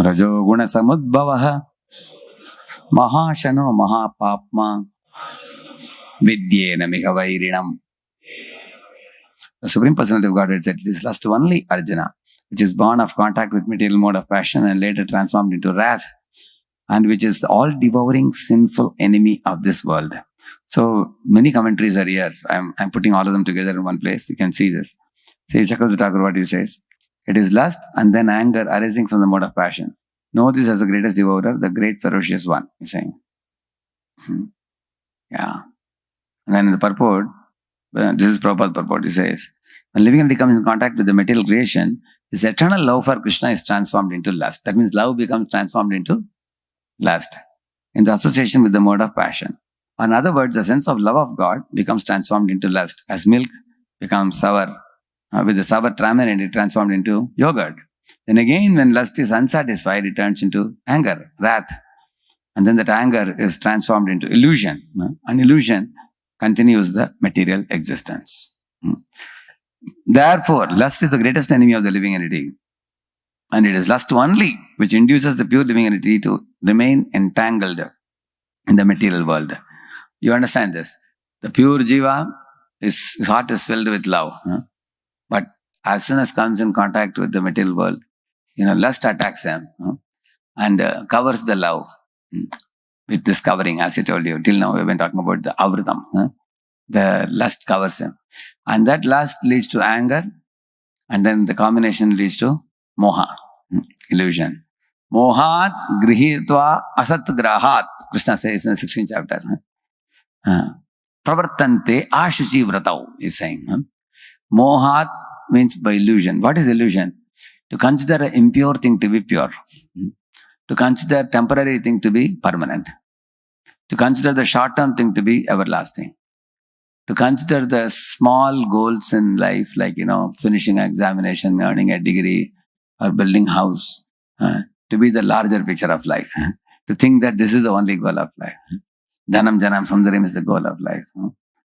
Rajo Guna Samudbhavaha Mahashano Mahapapma Vidyena Mihavairinam. The Supreme Personality of Godhead said, it is lust only, Arjuna, which is born of contact with material mode of passion and later transformed into wrath, and which is the all-devouring sinful enemy of this world. So many commentaries are here. I'm putting all of them together in one place. You can see this. See, check out the Thakur what he says. It is lust and then anger arising from the mode of passion. Know this as the greatest devourer, the great ferocious one, he's saying. Yeah. And then in the purport, this is Prabhupada's purport, he says, when living entity comes in contact with the material creation, his eternal love for Krishna is transformed into lust. That means love becomes transformed into lust in the association with the mode of passion. In other words, the sense of love of God becomes transformed into lust, as milk becomes sour. With the sour tamarind, it transformed into yogurt. Then again, when lust is unsatisfied, it turns into anger, wrath. And then that anger is transformed into illusion. And illusion continues the material existence. Therefore, lust is the greatest enemy of the living entity. And it is lust only which induces the pure living entity to remain entangled in the material world. You understand this? The pure jiva, his heart is filled with love. But as soon as comes in contact with the material world, lust attacks him and covers the love with this covering, as I told you. Till now, we've been talking about the avritam. The lust covers him. And that lust leads to anger, and then the combination leads to moha, illusion. Mohat grihitva asat grahat, Krishna says in the 16th chapter. Pravartante ashuchi vratau, is saying. Mohat means by illusion. What is illusion? To consider an impure thing to be pure. To consider temporary thing to be permanent. To consider the short-term thing to be everlasting. To consider the small goals in life, like, finishing an examination, earning a degree, or building a house, to be the larger picture of life. To think that this is the only goal of life. Dhanam Janam Sundaram is the goal of life.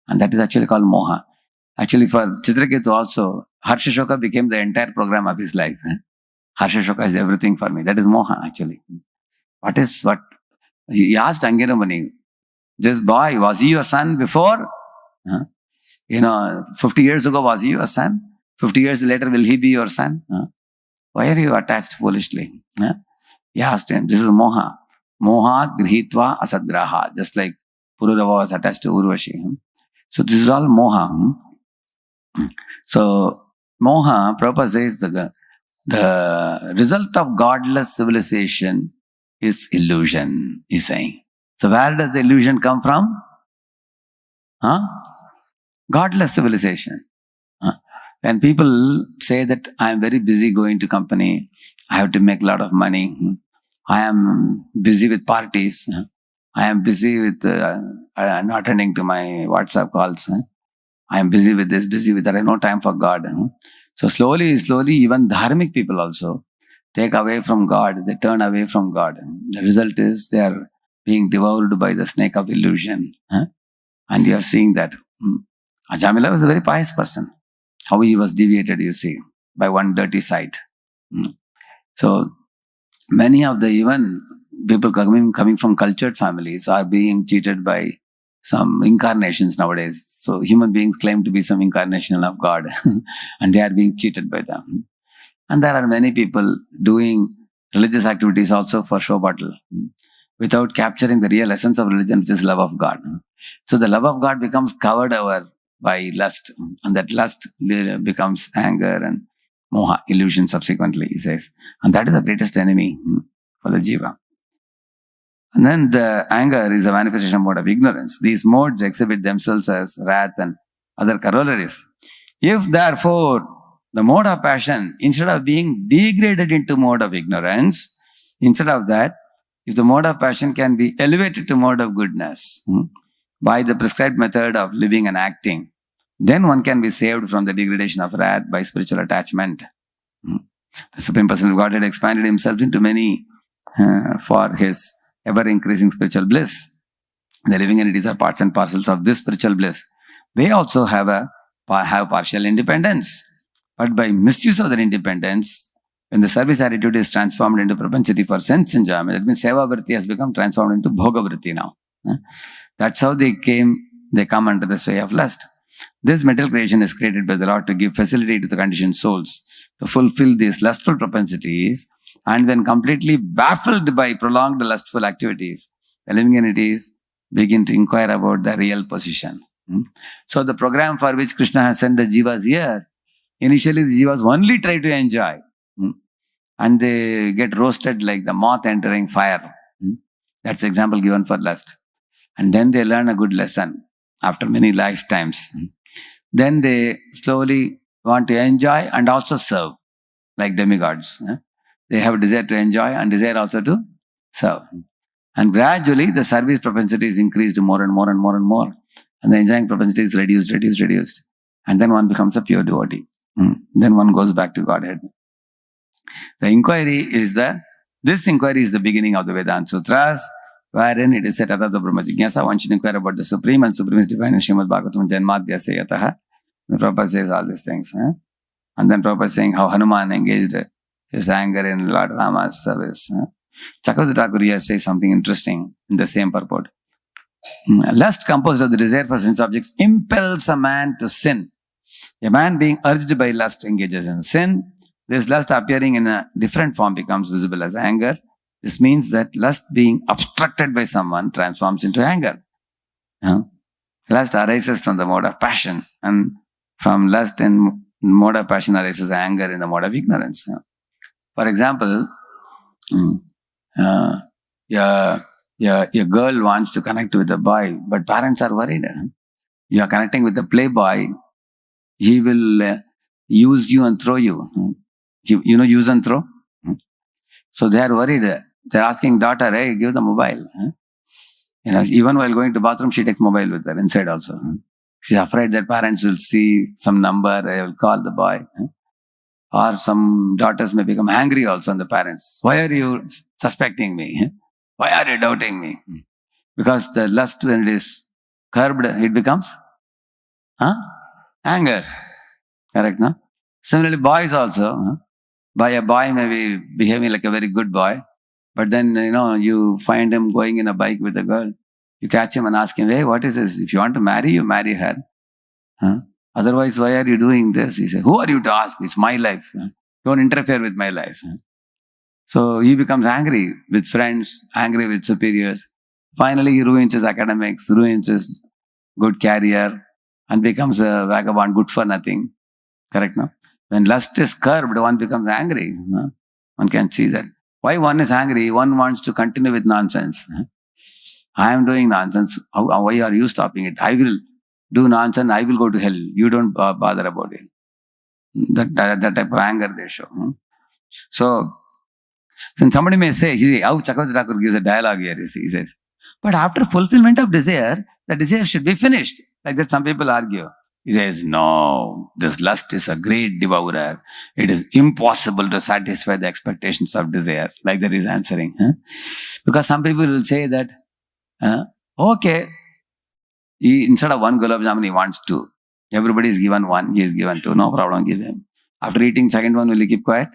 And that is actually called moha. Actually, for Chitraketu also, Harsha Shoka became the entire program of his life. Harsha Shoka is everything for me. That is moha, actually. What? He asked Angiramani, this boy, was he your son before? 50 years ago, was he your son? 50 years later, will he be your son? Why are you attached foolishly? He asked him, this is moha. Mohat grihitva asadgraha. Just like Pururava was attached to Urvashi. So this is all moha. So moha, Prabhupada says, the result of godless civilization is illusion, he's saying. So where does the illusion come from? Godless civilization. When people say that I am very busy going to company, I have to make a lot of money, I am busy with parties, I am busy with not attending to my WhatsApp calls, I am busy with this, busy with that, I have no time for God. So slowly, even dharmic people also take away from God, they turn away from God. The result is they are being devoured by the snake of illusion. And you are seeing that. Ajamila was a very pious person. How he was deviated, you see, by one dirty sight. So many of the even people coming from cultured families are being cheated by some incarnations nowadays. So human beings claim to be some incarnation of God and they are being cheated by them. And there are many people doing religious activities also for show battle without capturing the real essence of religion, which is love of God. So the love of God becomes covered over by lust, and that lust becomes anger and moha, illusion subsequently, he says. And that is the greatest enemy for the jiva. And then the anger is a manifestation mode of ignorance. These modes exhibit themselves as wrath and other corollaries. If therefore the mode of passion, instead of being degraded into mode of ignorance, instead of that, if the mode of passion can be elevated to mode of goodness by the prescribed method of living and acting, then one can be saved from the degradation of wrath by spiritual attachment. The Supreme Person of Godhead expanded himself into many for his ever-increasing spiritual bliss. The living entities are parts and parcels of this spiritual bliss. They also have partial independence. But by misuse of their independence, when the service attitude is transformed into propensity for sense enjoyment, that means seva vritti has become transformed into bhoga vritti now. That's how they come under the sway of lust. This material creation is created by the Lord to give facility to the conditioned souls to fulfill these lustful propensities, and when completely baffled by prolonged lustful activities, the living entities begin to inquire about the real position. So the program for which Krishna has sent the jivas here, initially the jivas only try to enjoy, and they get roasted like the moth entering fire. That's the example given for lust. And then they learn a good lesson after many lifetimes. Then they slowly want to enjoy and also serve like demigods. They have a desire to enjoy and desire also to serve. And gradually the service propensity is increased more and more and more and more. And the enjoying propensity is reduced. And then one becomes a pure devotee. Then one goes back to Godhead. The inquiry is this inquiry is the beginning of the Vedanta Sutras, wherein it is said, Adada Brahma Jignasa, one should inquire about the Supreme, and Supreme is defined in Srimad Bhagavatam Janmadhyasya Yataha. Prabhupada says all these things. And then Prabhupada is saying how Hanuman engaged his anger in Lord Rama's service. Chakravarti Thakur here says something interesting in the same purport. Lust, composed of the desire for sense objects, impels a man to sin. A man being urged by lust engages in sin. This lust appearing in a different form becomes visible as anger. This means that lust being obstructed by someone transforms into anger. Lust arises from the mode of passion, and from lust in mode of passion arises anger in the mode of ignorance. For example, a girl wants to connect with a boy, but parents are worried. You are connecting with a playboy, he will use you and throw you. You know, use and throw? So they are worried. They are asking daughter, hey, give the mobile. Even while going to bathroom, she takes mobile with her inside also. She's afraid that parents will see some number, they will call the boy. Or some daughters may become angry also on the parents. Why are you suspecting me? Why are you doubting me? Because the lust, when it is curbed, it becomes anger. Correct, no? Similarly, boys also. By a boy may be behaving like a very good boy, but then, you find him going in a bike with a girl. You catch him and ask him, hey, what is this? If you want to marry, you marry her. Otherwise, why are you doing this? He said, who are you to ask? It's my life. Don't interfere with my life. So he becomes angry with friends, angry with superiors. Finally, he ruins his academics, ruins his good career, and becomes a vagabond, good for nothing. Correct, no? When lust is curbed, one becomes angry. One can see that. Why one is angry? One wants to continue with nonsense. I am doing nonsense. Why are you stopping it? I will do nonsense. I will go to hell. You don't bother about it. That type of anger they show. So somebody may say, how Chakravarti Thakur gives a dialogue here, he says, but after fulfillment of desire, the desire should be finished. Like that some people argue. He says, no, this lust is a great devourer. It is impossible to satisfy the expectations of desire. Like that he's answering. Because some people will say that, okay, instead of one gulab jamun, he wants two. Everybody is given one, he is given two, no problem, give him. After eating second one, will he keep quiet?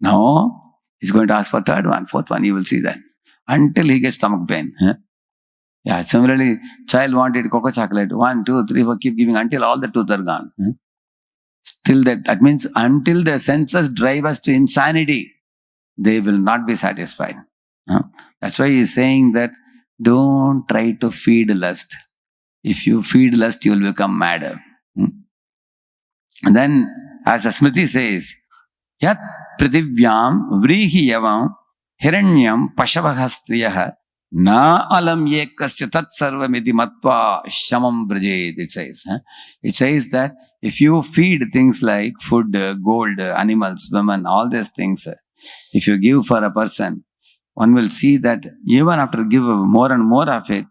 No, he's going to ask for third one, fourth one, you will see that. Until he gets stomach pain. Yeah, similarly, child wanted cocoa chocolate, 1, 2, 3, 4, keep giving until all the tooth are gone. Still that means until the senses drive us to insanity, they will not be satisfied. That's why he's saying that don't try to feed lust. If you feed lust, you will become madder. And then, as the Smriti says, Yat Prithivyam Vrihi Yavam Hiranyam Pashavah Striyah Na alam yekasya tat sarvamiti matva shamam brajed, it says. It says that if you feed things like food, gold, animals, women, all these things, if you give for a person, one will see that even after give more and more of it,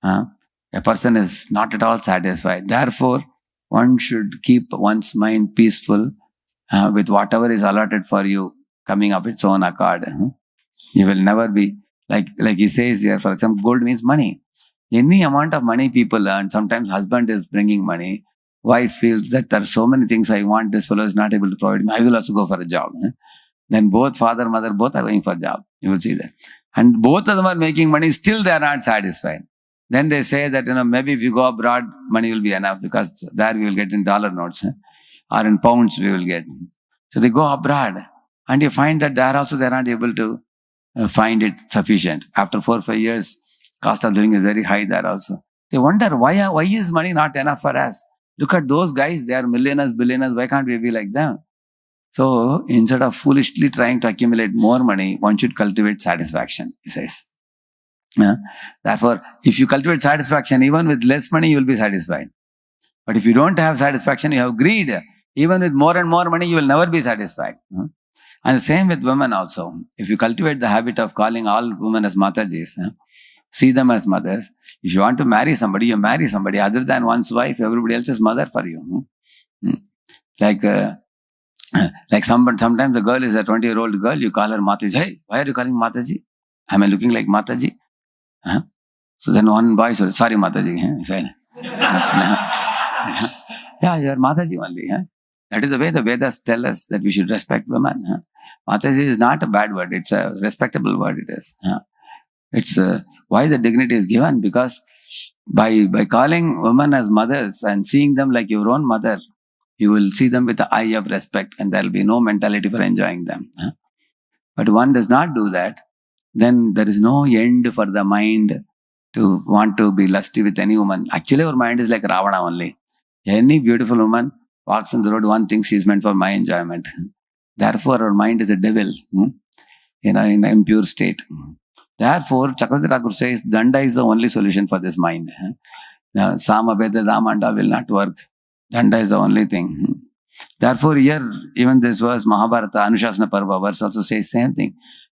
a person is not at all satisfied. Therefore, one should keep one's mind peaceful with whatever is allotted for you coming of its own accord. You will never be like he says here, for example, gold means money. Any amount of money people earn, sometimes husband is bringing money, wife feels that there are so many things I want, this fellow is not able to provide me, I will also go for a job. Then both father, mother, both are going for a job. You will see that. And both of them are making money, still they are not satisfied. Then they say that, maybe if you go abroad, money will be enough because there we will get in dollar notes or in pounds we will get. So they go abroad and you find that there also they are not able to find it sufficient. After 4 or 5 years, cost of living is very high there also. They wonder, why is money not enough for us? Look at those guys, they are millionaires, billionaires, why can't we be like them? So, instead of foolishly trying to accumulate more money, one should cultivate satisfaction, he says. Therefore, if you cultivate satisfaction, even with less money, you will be satisfied. But if you don't have satisfaction, you have greed. Even with more and more money, you will never be satisfied. And the same with women also. If you cultivate the habit of calling all women as Matajis, see them as mothers. If you want to marry somebody, you marry somebody other than one's wife, everybody else is mother for you. Like sometimes the girl is a 20-year-old girl, you call her Mataji. Hey, why are you calling Mataji? Am I looking like Mataji? So then one boy says, sorry Mataji. Yeah, you are Mataji only. That is the way the Vedas tell us that we should respect women. Mataji is not a bad word, it's a respectable word it is. It's why the dignity is given, because by calling women as mothers and seeing them like your own mother, you will see them with the eye of respect and there will be no mentality for enjoying them. But one does not do that, then there is no end for the mind to want to be lusty with any woman. Actually, our mind is like Ravana only. Any beautiful woman walks on the road, one thinks she is meant for my enjoyment. Therefore, our mind is a devil, in an impure state. Therefore, Chakravarti Thakur says, Danda is the only solution for this mind. Now, Sama, Veda, Damanda will not work. Danda is the only thing. Therefore, here, even this verse, Mahabharata, Anushasana Parva verse also says same thing.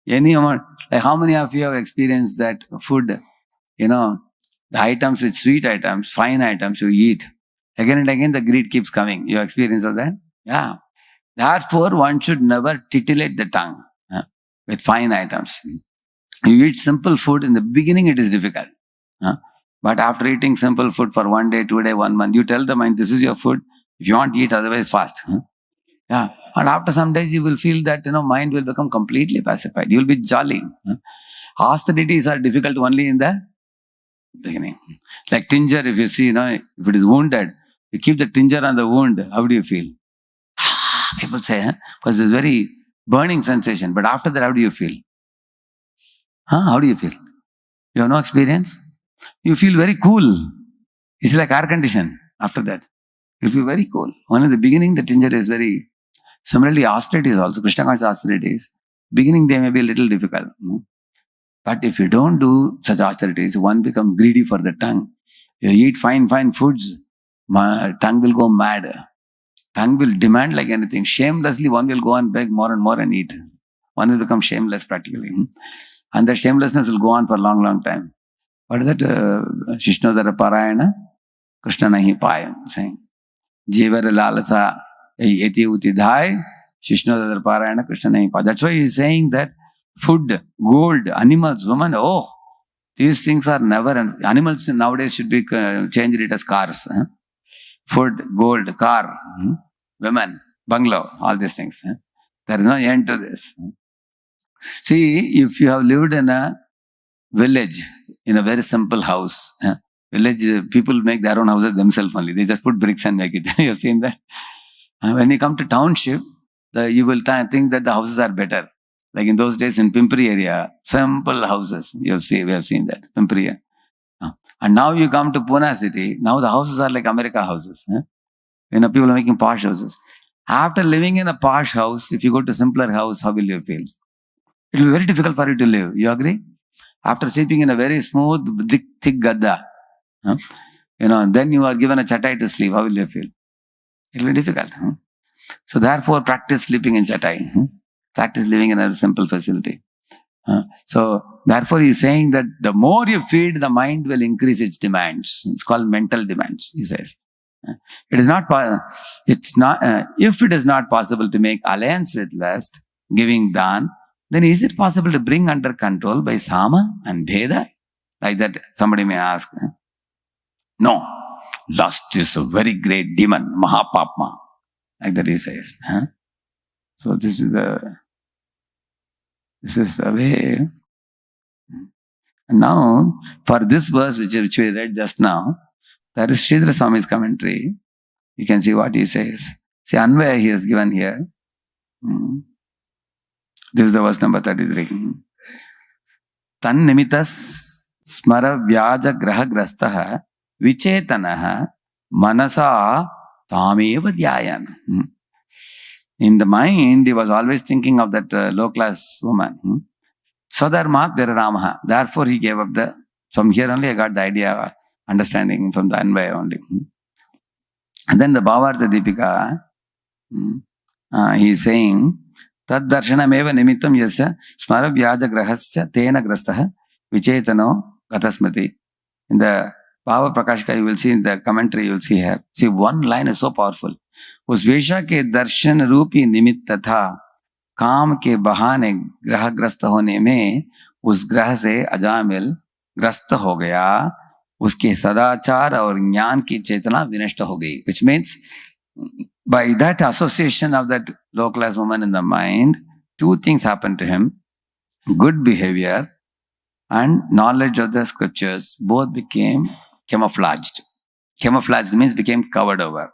Any amount, like how many of you have experienced that food, the items with sweet items, fine items you eat, again and again the greed keeps coming. You experience of that? Yeah. Therefore, one should never titillate the tongue with fine items. You eat simple food, in the beginning it is difficult. But after eating simple food for 1 day, 2 days, 1 month, you tell the mind, this is your food. If you want to eat, otherwise fast. Yeah. And after some days, you will feel that, mind will become completely pacified. You will be jolly. Austerities are difficult only in the beginning. Like tincture, if you see, if it is wounded, You keep the tincture on the wound, how do you feel? People say, because it's very burning sensation. But after that, how do you feel? How do you feel? You have no experience? You feel very cool. It's like air condition after that. You feel very cool. Only in the beginning, the tincture is very... Similarly, austerities also, Krishna conscious austerities. Beginning, they may be a little difficult. But if you don't do such austerities, one becomes greedy for the tongue. You eat fine foods, tongue will go mad. Tongue will demand like anything. Shamelessly, one will go and beg more and more and eat. One will become shameless practically. And that shamelessness will go on for a long time. What is that? Shishnodara Parayana, Krishna nahi payam. Saying, Jivara lalasa eti uti dhai, Shishnodara Parayana, Krishna nahi payam. That's why he is saying that food, gold, animals, women, these things are never... Animals nowadays should be changed it as cars. Food, gold, car, women, bungalow, all these things. There is no end to this. See, if you have lived in a village, in a very simple house, village people make their own houses themselves only. They just put bricks and make it. You have seen that? When you come to township, you will think that the houses are better. Like in those days in Pimpri area, simple houses. We have seen that, Pimpri. And now you come to Pune city, now the houses are like America houses. People are making posh houses. After living in a posh house, if you go to a simpler house, how will you feel? It will be very difficult for you to live. You agree? After sleeping in a very smooth, thick gadda, then you are given a chatai to sleep, how will you feel? It will be difficult. So therefore, practice sleeping in chatai. Practice living in a simple facility. So therefore, he is saying that the more you feed, the mind will increase its demands. It's called mental demands, he says. If it is not possible to make alliance with lust, giving dan, then is it possible to bring under control by sama and bheda? Like that, somebody may ask. No, lust is a very great demon, mahapapma. Like that he says. So this is the way. And now, for this verse which we read just now, that is Sridhara Swami's commentary. You can see what he says. See, Anvaya he has given here. This is the verse number 33. Tan nimitas smara vyaja graha grastaha vichetanaha manasa tameva dhyayan. In the mind, he was always thinking of that low-class woman. Swadharmat Viraramaha. Therefore, he gave up from here only I got the idea, understanding from the Anvaya only. And then the Bhavartha Deepika, he is saying, Tad darshanameva nimittam yasya smara vyaja grahasya tena grastaha vichetano gatasmati. In the Bhava Prakashika, you will see in the commentary, you will see here. See, one line is so powerful. उस वेशा के दर्शन रूपी निमित्त था, काम के बहाने ग्रह ग्रस्त होने में उस ग्रह से अजामिल ग्रस्त हो गया, उसके सदाचार और ज्ञान की चेतना विनष्ट हो गई. Which means, by that association of that low class woman in the mind, two things happened to him. Good behavior and knowledge of the scriptures both became camouflaged. Camouflaged means became covered over.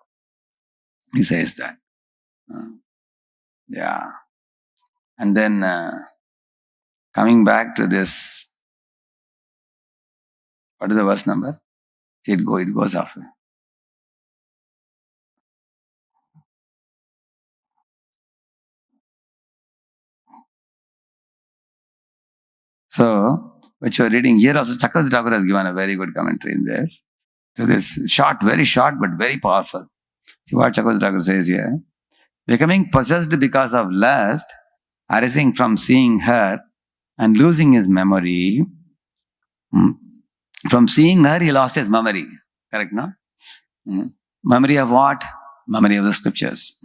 He says that. And then coming back to this, what is the verse number? It goes off. So, which you are reading here also, Chakravarti Thakur has given a very good commentary in this. So this short, very short, but very powerful. See what Chakravarti Thakur says here. Becoming possessed because of lust, arising from seeing her and losing his memory. From seeing her, he lost his memory. Correct, no? Memory of what? Memory of the scriptures.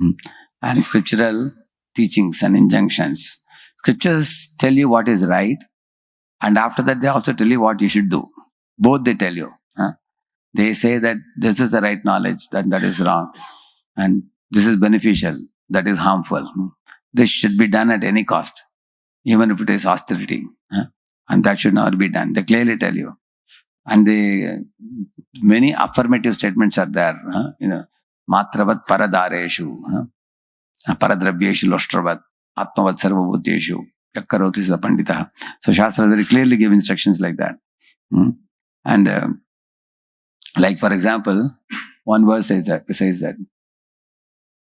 And scriptural teachings and injunctions. Scriptures tell you what is right. And after that, they also tell you what you should do. Both they tell you. They say that this is the right knowledge, that is wrong. And this is beneficial, that is harmful. This should be done at any cost, even if it is austerity. And that should not be done. They clearly tell you. And many affirmative statements are there. Matravat paradareshu, paradravyeshu loshtravat, atmavat sarvabhutyeshu, yakkaroti sa pandita. So Shastra very clearly give instructions like that. And like for example, one verse says that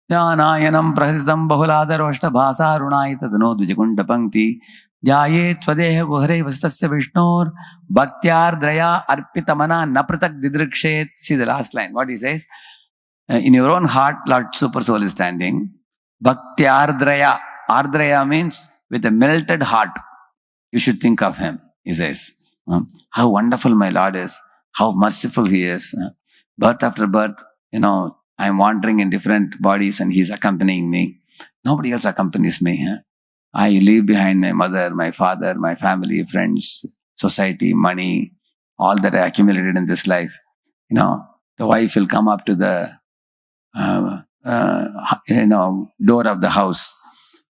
Jnanayanam prahasitam bahuladaroshta bhasa runayitadano dvijakunda pankti Jayet swadeha guhare vastasya vishnor bhaktyardraya arpitamana napratak didrikshet. See the last line, what he says. In your own heart, Lord Super Soul is standing. Bhaktyardraya. Ardraya means with a melted heart. You should think of him, he says. How wonderful my Lord is. How merciful he is. Birth after birth, I'm wandering in different bodies and he's accompanying me. Nobody else accompanies me. I leave behind my mother, my father, my family, friends, society, money, all that I accumulated in this life. The wife will come up to the door of the house,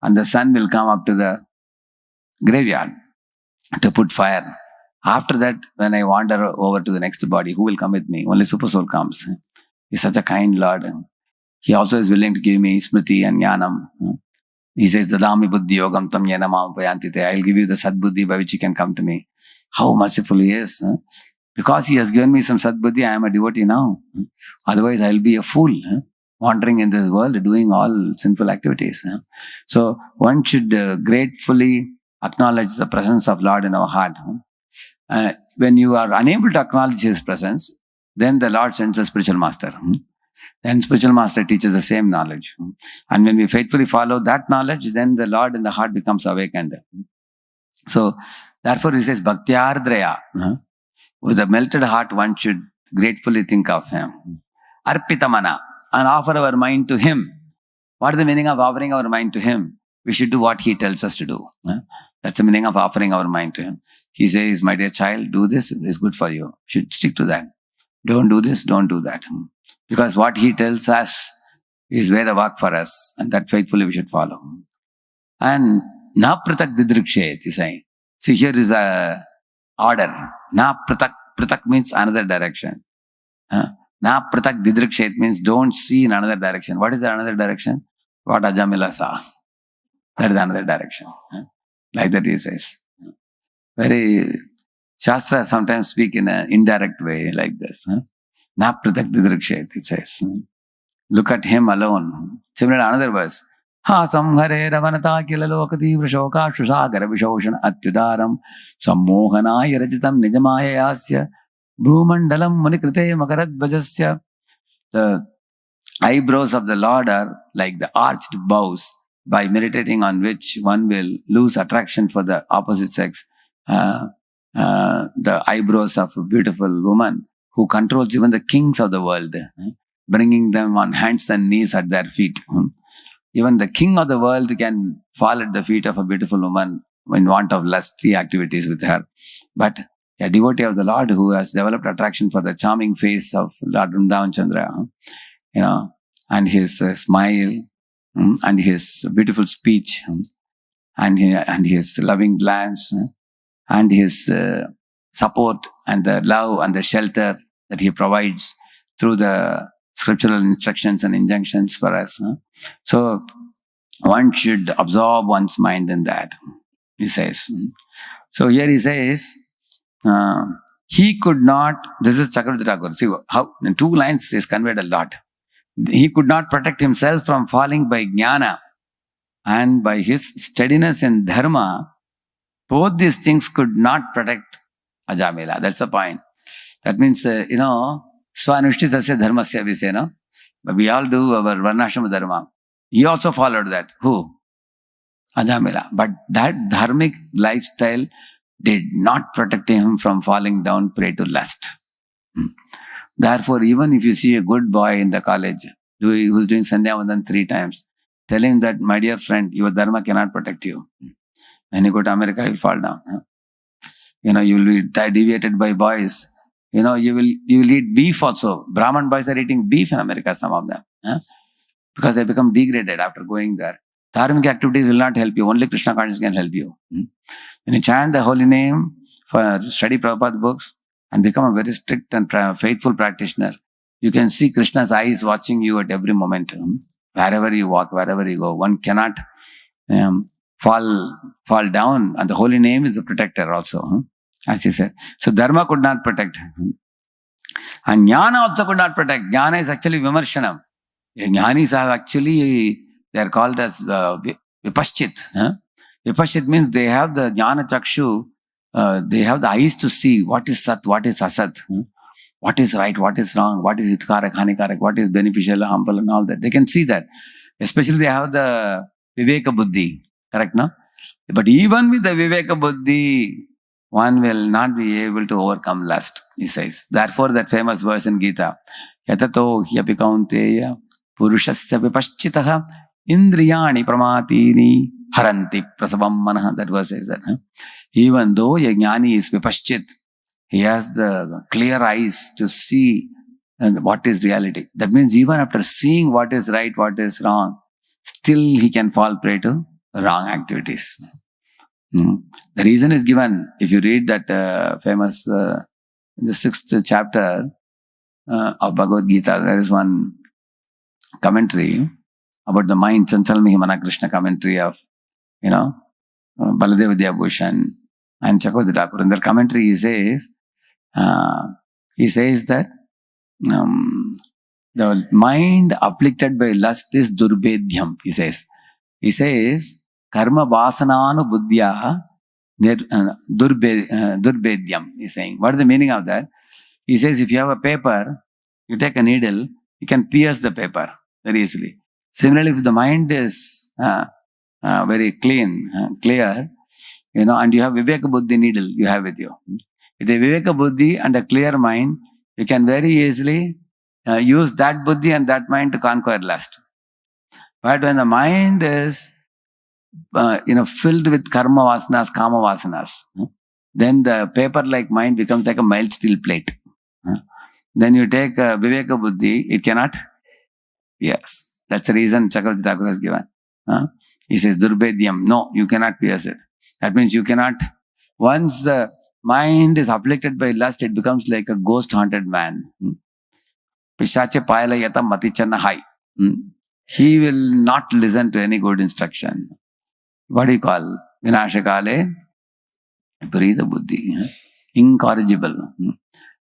and the son will come up to the graveyard to put fire. After that, when I wander over to the next body, who will come with me? Only Super Soul comes. He's such a kind Lord. He also is willing to give me smriti and jnanam. He says, Dadami buddhi yogam tam yenamam payantite. I'll give you the sadbuddhi by which you can come to me. How merciful he is. Because he has given me some sadbuddhi, I am a devotee now. Otherwise, I'll be a fool, wandering in this world, doing all sinful activities. So, one should gratefully acknowledge the presence of Lord in our heart. When you are unable to acknowledge his presence, then the Lord sends a spiritual master. Then spiritual master teaches the same knowledge. And when we faithfully follow that knowledge, then the Lord in the heart becomes awakened. So, therefore he says, Bhaktyardraya. With a melted heart, one should gratefully think of him. Arpitamana. And offer our mind to him. What is the meaning of offering our mind to him? We should do what he tells us to do. That's the meaning of offering our mind to him. He says, my dear child, do this, it's good for you. You should stick to that. Don't do this, don't do that. Because what he tells us is Veda Vak for us, and that faithfully we should follow. And na pratak didrikshet, he's saying. See, here is a order. Na pratak. Pratak means another direction. Na pratak didrikshet means don't see in another direction. What is the another direction? What Ajamila saw. That is another direction. Like that he says. Very Shastra sometimes speak in an indirect way like this. Na pratak didrikshet, it says. Look at him alone. Similar another verse. Ha samhare ravanata kilaloka vrashoka shusagara vishoshan atyudaram sammohanaya rajitam nijamaya yasya bhrumandalam munikrite makaradvajasya. The eyebrows of the Lord are like the arched bows, by meditating on which one will lose attraction for the opposite sex. The eyebrows of a beautiful woman who controls even the kings of the world, bringing them on hands and knees at their feet. Even the king of the world can fall at the feet of a beautiful woman in want of lusty activities with her. But a devotee of the Lord who has developed attraction for the charming face of Lord Vrindavan Chandra, and his smile, and his beautiful speech, and his loving glance, and his support, and the love and the shelter that he provides through the scriptural instructions and injunctions for us. So, one should absorb one's mind in that, he says. So, here he says, he could not, this is Chakravarti Thakur. See, how in 2 lines is conveyed a lot. He could not protect himself from falling by jnana, and by his steadiness in dharma, both these things could not protect Ajamila. That's the point. That means, Swanushtitasya dharmasya we say, no? But we all do our varnashrama dharma. He also followed that. Who? Ajamila. But that dharmic lifestyle did not protect him from falling down prey to lust. Therefore, even if you see a good boy in the college who's doing Sandhya Vandan 3 times, tell him that, my dear friend, your dharma cannot protect you. When you go to America, you'll fall down. You will be deviated by boys. You will eat beef also. Brahman boys are eating beef in America, some of them. Because they become degraded after going there. Dharmic activities will not help you. Only Krishna consciousness can help you. When you chant the holy name for study Prabhupada books, and become a very strict and faithful practitioner, you can see Krishna's eyes watching you at every moment. Wherever you walk, wherever you go, one cannot fall down, and the holy name is a protector also, as he said. So Dharma could not protect, and Jnana also could not protect. Jnana is actually Vimarshanam. Jnanis are actually, they are called as Vipaschit. Vipaschit means they have the Jnana Chakshu, they have the eyes to see what is Sat, what is Asat, what is right, what is wrong, what is Hitkarak, Hanikarak, what is beneficial, harmful, and all that. They can see that. Especially they have the Viveka Buddhi, correct, no? But even with the Viveka Buddhi, one will not be able to overcome lust, he says. Therefore, that famous verse in Gita, Yatato hyapi kaunteya purushasya vipaschitaha indriyani pramatini haranti prasavam manaha. That verse says that. Even though a jnani is vipaschit, he has the clear eyes to see what is reality. That means even after seeing what is right, what is wrong, still he can fall prey to wrong activities. The reason is given, if you read that famous, the 6th chapter of Bhagavad Gita, there is one commentary about the mind, Chanchala Mihimana Krishna commentary of, Baladeva Vidyabhushan and Chakravarti Thakur. In their commentary, he says that the mind afflicted by lust is durbedhyam, he says. He says, karma vasananu buddhya durbedhyam, he's saying. What is the meaning of that? He says, if you have a paper, you take a needle, you can pierce the paper very easily. Similarly, if the mind is very clear, and you have Viveka Buddhi needle, you have with you. With a Viveka Buddhi and a clear mind, you can very easily use that Buddhi and that mind to conquer lust. But when the mind is, filled with karma vasanas, kama vasanas, then the paper-like mind becomes like a mild steel plate. Then you take Viveka Buddhi, it cannot. Yes, that's the reason Chakravarti Thakur has given. He says, Durbedhyam. No, you cannot pierce it. That means you cannot. Once the mind is afflicted by lust, it becomes like a ghost-haunted man. Pishache payalayata matichanna hai. He will not listen to any good instruction. What do you call? Vinashakale Parida Buddhi. Incorrigible.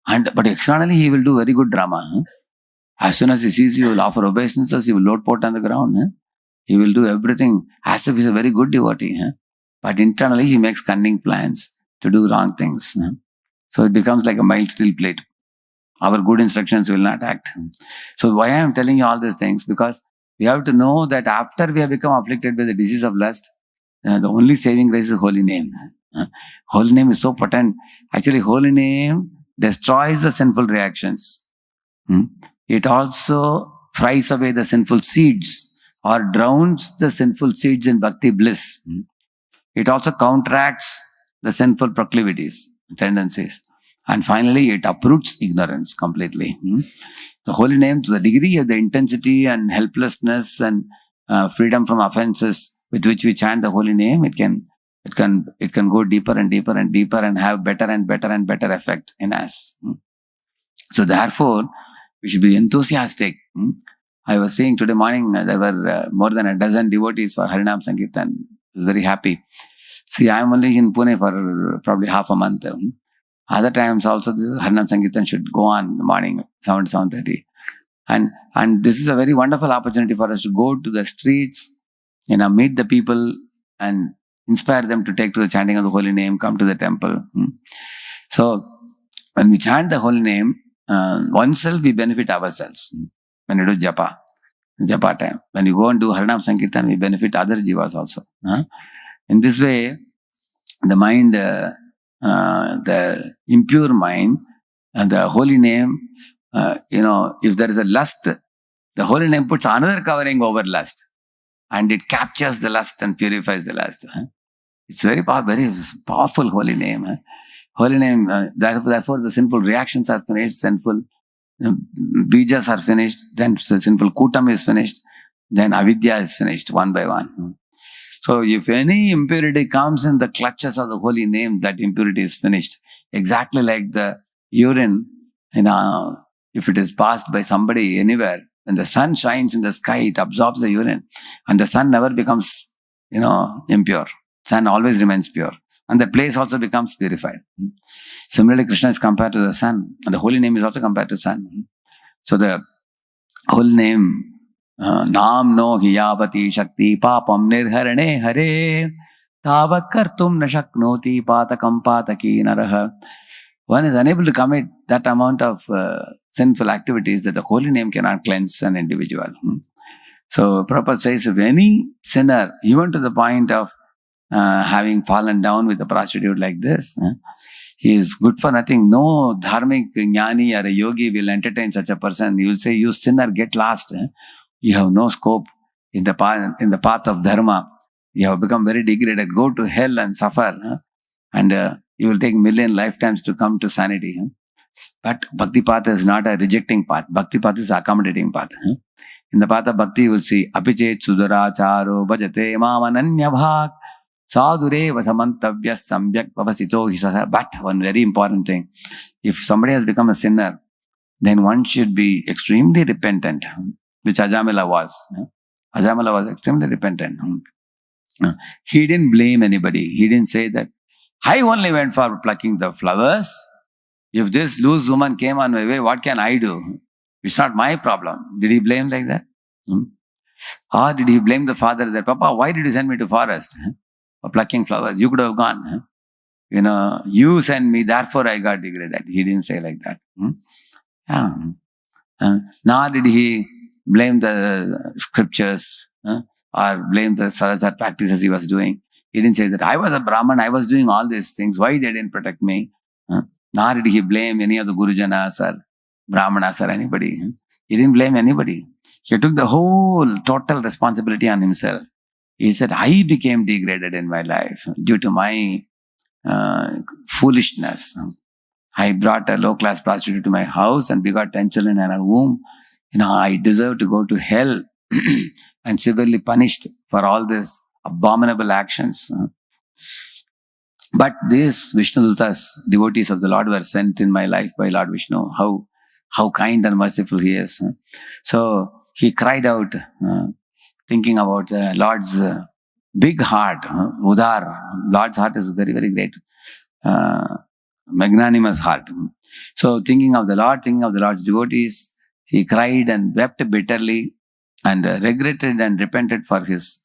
But externally, he will do very good drama. As soon as he sees you, he will offer obeisances, he will load pot on the ground. He will do everything as if he's a very good devotee. But internally, he makes cunning plans to do wrong things. So it becomes like a mild steel plate. Our good instructions will not act. So why I am telling you all these things? Because we have to know that after we have become afflicted by the disease of lust, the only saving grace is holy name. Holy name is so potent. Actually, holy name destroys the sinful reactions. It also fries away the sinful seeds or drowns the sinful seeds in bhakti bliss. It also counteracts the sinful proclivities, tendencies. And finally, it uproots ignorance completely. The holy name, to the degree of the intensity and helplessness and freedom from offenses with which we chant the holy name, it can go deeper and deeper and deeper and have better and better and better effect in us. So therefore, we should be enthusiastic. I was saying today morning, there were more than a dozen devotees for Harinam Sankirtan. I was very happy. See, I am only in Pune for probably half a month. Other times also, the Harinam Sankirtan should go on in the morning, 7 to 7:30. And this is a very wonderful opportunity for us to go to the streets, meet the people and inspire them to take to the chanting of the holy name, come to the temple. So, when we chant the holy name, oneself, we benefit ourselves. When you do japa time. When you go and do Harinam Sankirtan, we benefit other jivas also. In this way, the mind, the impure mind, and the holy name, if there is a lust, the holy name puts another covering over lust. And it captures the lust and purifies the lust. It's very powerful holy name. Holy name, therefore the sinful reactions are finished, sinful bijas are finished, then the sinful kutam is finished, then avidya is finished one by one. So if any impurity comes in the clutches of the holy name, that impurity is finished. Exactly like the urine, if it is passed by somebody anywhere, when the sun shines in the sky, it absorbs the urine, and the sun never becomes, impure. Sun always remains pure, and the place also becomes purified. Similarly, Krishna is compared to the sun, and the holy name is also compared to sun. So the whole name, Nam no hiyavati shakti papam nirharane hare tavat kartum na shaknoti patakam pataki naraha. One is unable to commit that amount of sinful activities that the holy name cannot cleanse an individual. So Prabhupada says, if any sinner, even to the point of having fallen down with a prostitute like this, he is good for nothing. No dharmic jnani or a yogi will entertain such a person. He will say, you sinner, get lost. You have no scope in the path of dharma. You have become very degraded. Go to hell and suffer. And you will take million lifetimes to come to sanity. But Bhakti path is not a rejecting path. Bhakti path is accommodating path. In the path of Bhakti, you will see, Apichet Suduracharo Bhajate Mamananya Bhak Sadhure Vasamantavyas Sambyak Pavasito Hisasa. But one very important thing, if somebody has become a sinner, then one should be extremely repentant, which Ajamila was. Ajamila was extremely repentant. He didn't blame anybody. He didn't say that, I only went for plucking the flowers. If this loose woman came on my way, what can I do? It's not my problem. Did he blame like that? Or did he blame the father that, Papa, why did you send me to forest for plucking flowers? You could have gone. You sent me, therefore I got degraded. He didn't say like that. Nor did he blame the scriptures or blame the sadhana practices he was doing. He didn't say that I was a Brahman, I was doing all these things, why they didn't protect me? Nor did he blame any of the Gurujanas or Brahmanas or anybody. He didn't blame anybody. He took the whole total responsibility on himself. He said, I became degraded in my life due to my foolishness. I brought a low-class prostitute to my house and begot 10 children in her womb. I deserve to go to hell and severely punished for all these abominable actions. But these Vishnudutas, devotees of the Lord, were sent in my life by Lord Vishnu. How kind and merciful he is. So he cried out, thinking about the Lord's big heart, Udar. Lord's heart is very, very great. Magnanimous heart. So thinking of the Lord's devotees, he cried and wept bitterly and regretted and repented for his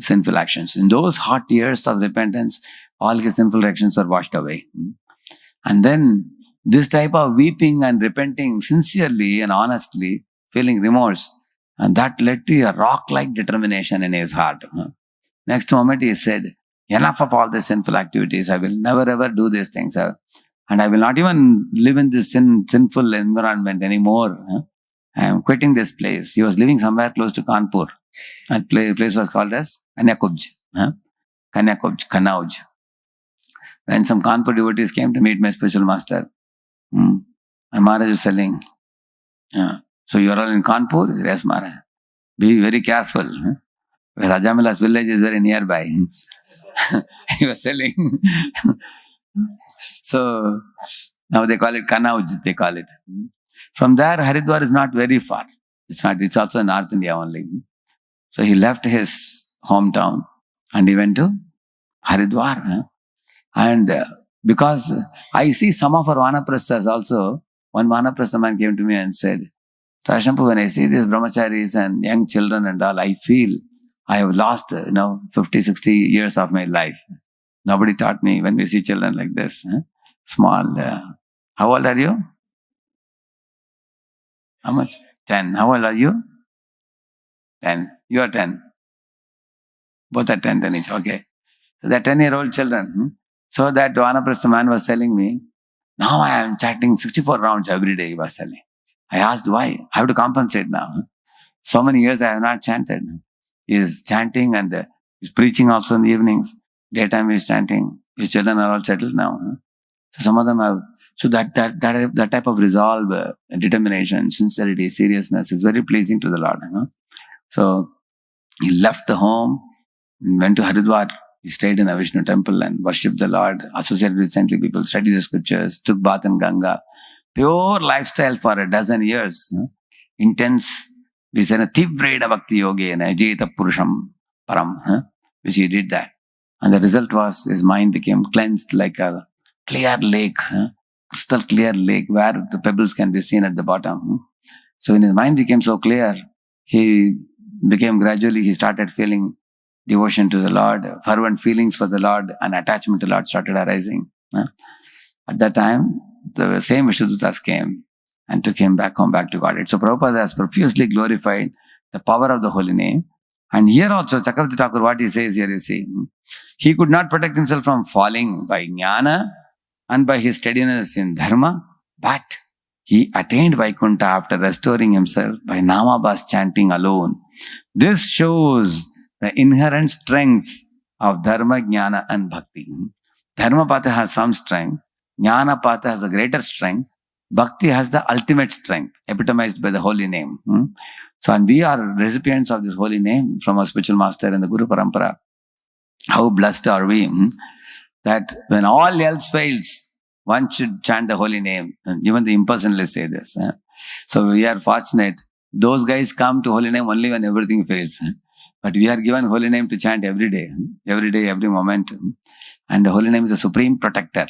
sinful actions. In those hot years of repentance, all his sinful actions were washed away. And then this type of weeping and repenting sincerely and honestly, feeling remorse, and that led to a rock-like determination in his heart. Next moment he said, enough of all these sinful activities. I will never ever do these things. And I will not even live in this sinful environment anymore. I am quitting this place. He was living somewhere close to Kanpur. That place was called as Kanyakubj. Kanauj. When some Kanpur devotees came to meet my spiritual master, and Maharaj was telling, so you are all in Kanpur? He said, yes, Maharaj. Be very careful. Because Ajamila's village is very nearby. He was telling. So now they call it Kanauj, they call it. From there, Haridwar is not very far. It's also in North India only. So he left his hometown and he went to Haridwar. And because I see some of our Vanaprasthas also, one Vanaprastha man came to me and said, Radheshyam, when I see these brahmacharis and young children and all, I feel I have lost, 50, 60 years of my life. Nobody taught me when we see children like this. Small. How old are you? How much? 10. How old are you? 10. You are 10. Both are 10 each. Okay. So they're 10-year-old children. So that Vanaprastha man was telling me, now I am chanting 64 rounds every day, he was telling. I asked why. I have to compensate now. So many years I have not chanted. He is chanting and he's preaching also in the evenings. Daytime he is chanting. His children are all settled now. So some of them have. So that type of resolve, determination, sincerity, seriousness is very pleasing to the Lord. So he left the home, went to Haridwar. He stayed in a Vishnu temple and worshipped the Lord, associated with saintly people, studied the scriptures, took bath in Ganga, pure lifestyle for a dozen years. Intense, we said, Tivreda Bhakti Yogena, Jeta Purusham Param, which he did that. And the result was his mind became cleansed like a clear lake, crystal clear lake where the pebbles can be seen at the bottom. So when his mind became so clear, he started feeling devotion to the Lord, fervent feelings for the Lord, and attachment to the Lord started arising. At that time, the same Vishnudutas came and took him back home, back to Godhead. So Prabhupada has profusely glorified the power of the holy name. And here also, Chakravarti Thakur, what he says here, you see, he could not protect himself from falling by jnana and by his steadiness in dharma, but he attained Vaikuntha after restoring himself by Namabhas chanting alone. This shows the inherent strengths of dharma, jnana and bhakti. Dharma patha has some strength, jnana patha has a greater strength, bhakti has the ultimate strength, epitomized by the holy name. So, and we are recipients of this holy name from our spiritual master and the Guru Parampara. How blessed are we that when all else fails, one should chant the holy name. And even the impersonalists say this. So we are fortunate. Those guys come to holy name only when everything fails. But we are given holy name to chant every day, every moment. And the holy name is a supreme protector,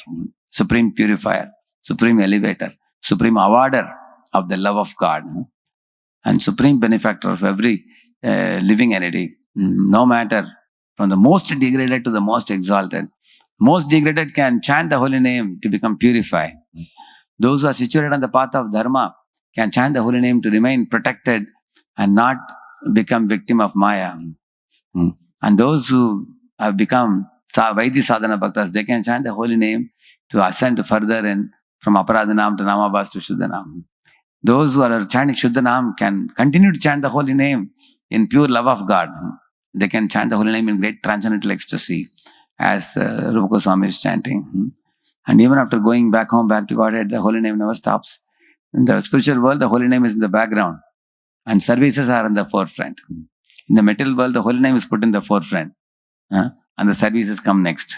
supreme purifier, supreme elevator, supreme awarder of the love of God, and supreme benefactor of every living entity, no matter from the most degraded to the most exalted. Most degraded can chant the holy name to become purified. Those who are situated on the path of dharma can chant the holy name to remain protected and not become victim of Maya. And those who have become Vaidhi Sadhana Bhaktas, they can chant the holy name to ascend further and from Aparadhanam to Namabhas to Shuddhanam. Those who are chanting Shuddhanam can continue to chant the holy name in pure love of God. They can chant the holy name in great transcendental ecstasy, as Rupa Goswami is chanting. And even after going back home, back to Godhead, the holy name never stops. In the spiritual world, the holy name is in the background and services are in the forefront. In the material world, the holy name is put in the forefront and the services come next.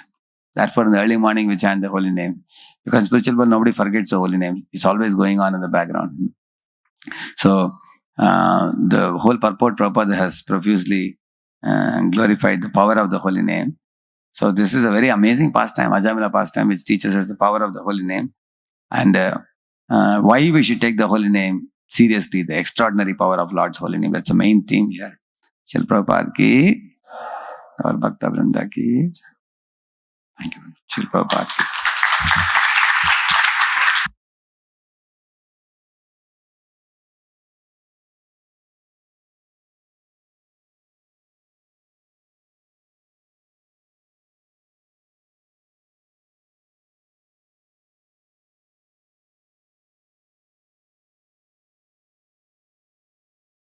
Therefore, in the early morning, we chant the holy name. Because in spiritual world, nobody forgets the holy name. It's always going on in the background. So, the whole purport Prabhupada has profusely glorified the power of the holy name. So, this is a very amazing pastime, Ajamila pastime, which teaches us the power of the holy name. And why we should take the holy name seriously, the extraordinary power of Lord's holy name. That's the main theme here. Shil Prabhupada ki और Bhakta Vrinda ki. Thank you. Shil Prabhupada ki.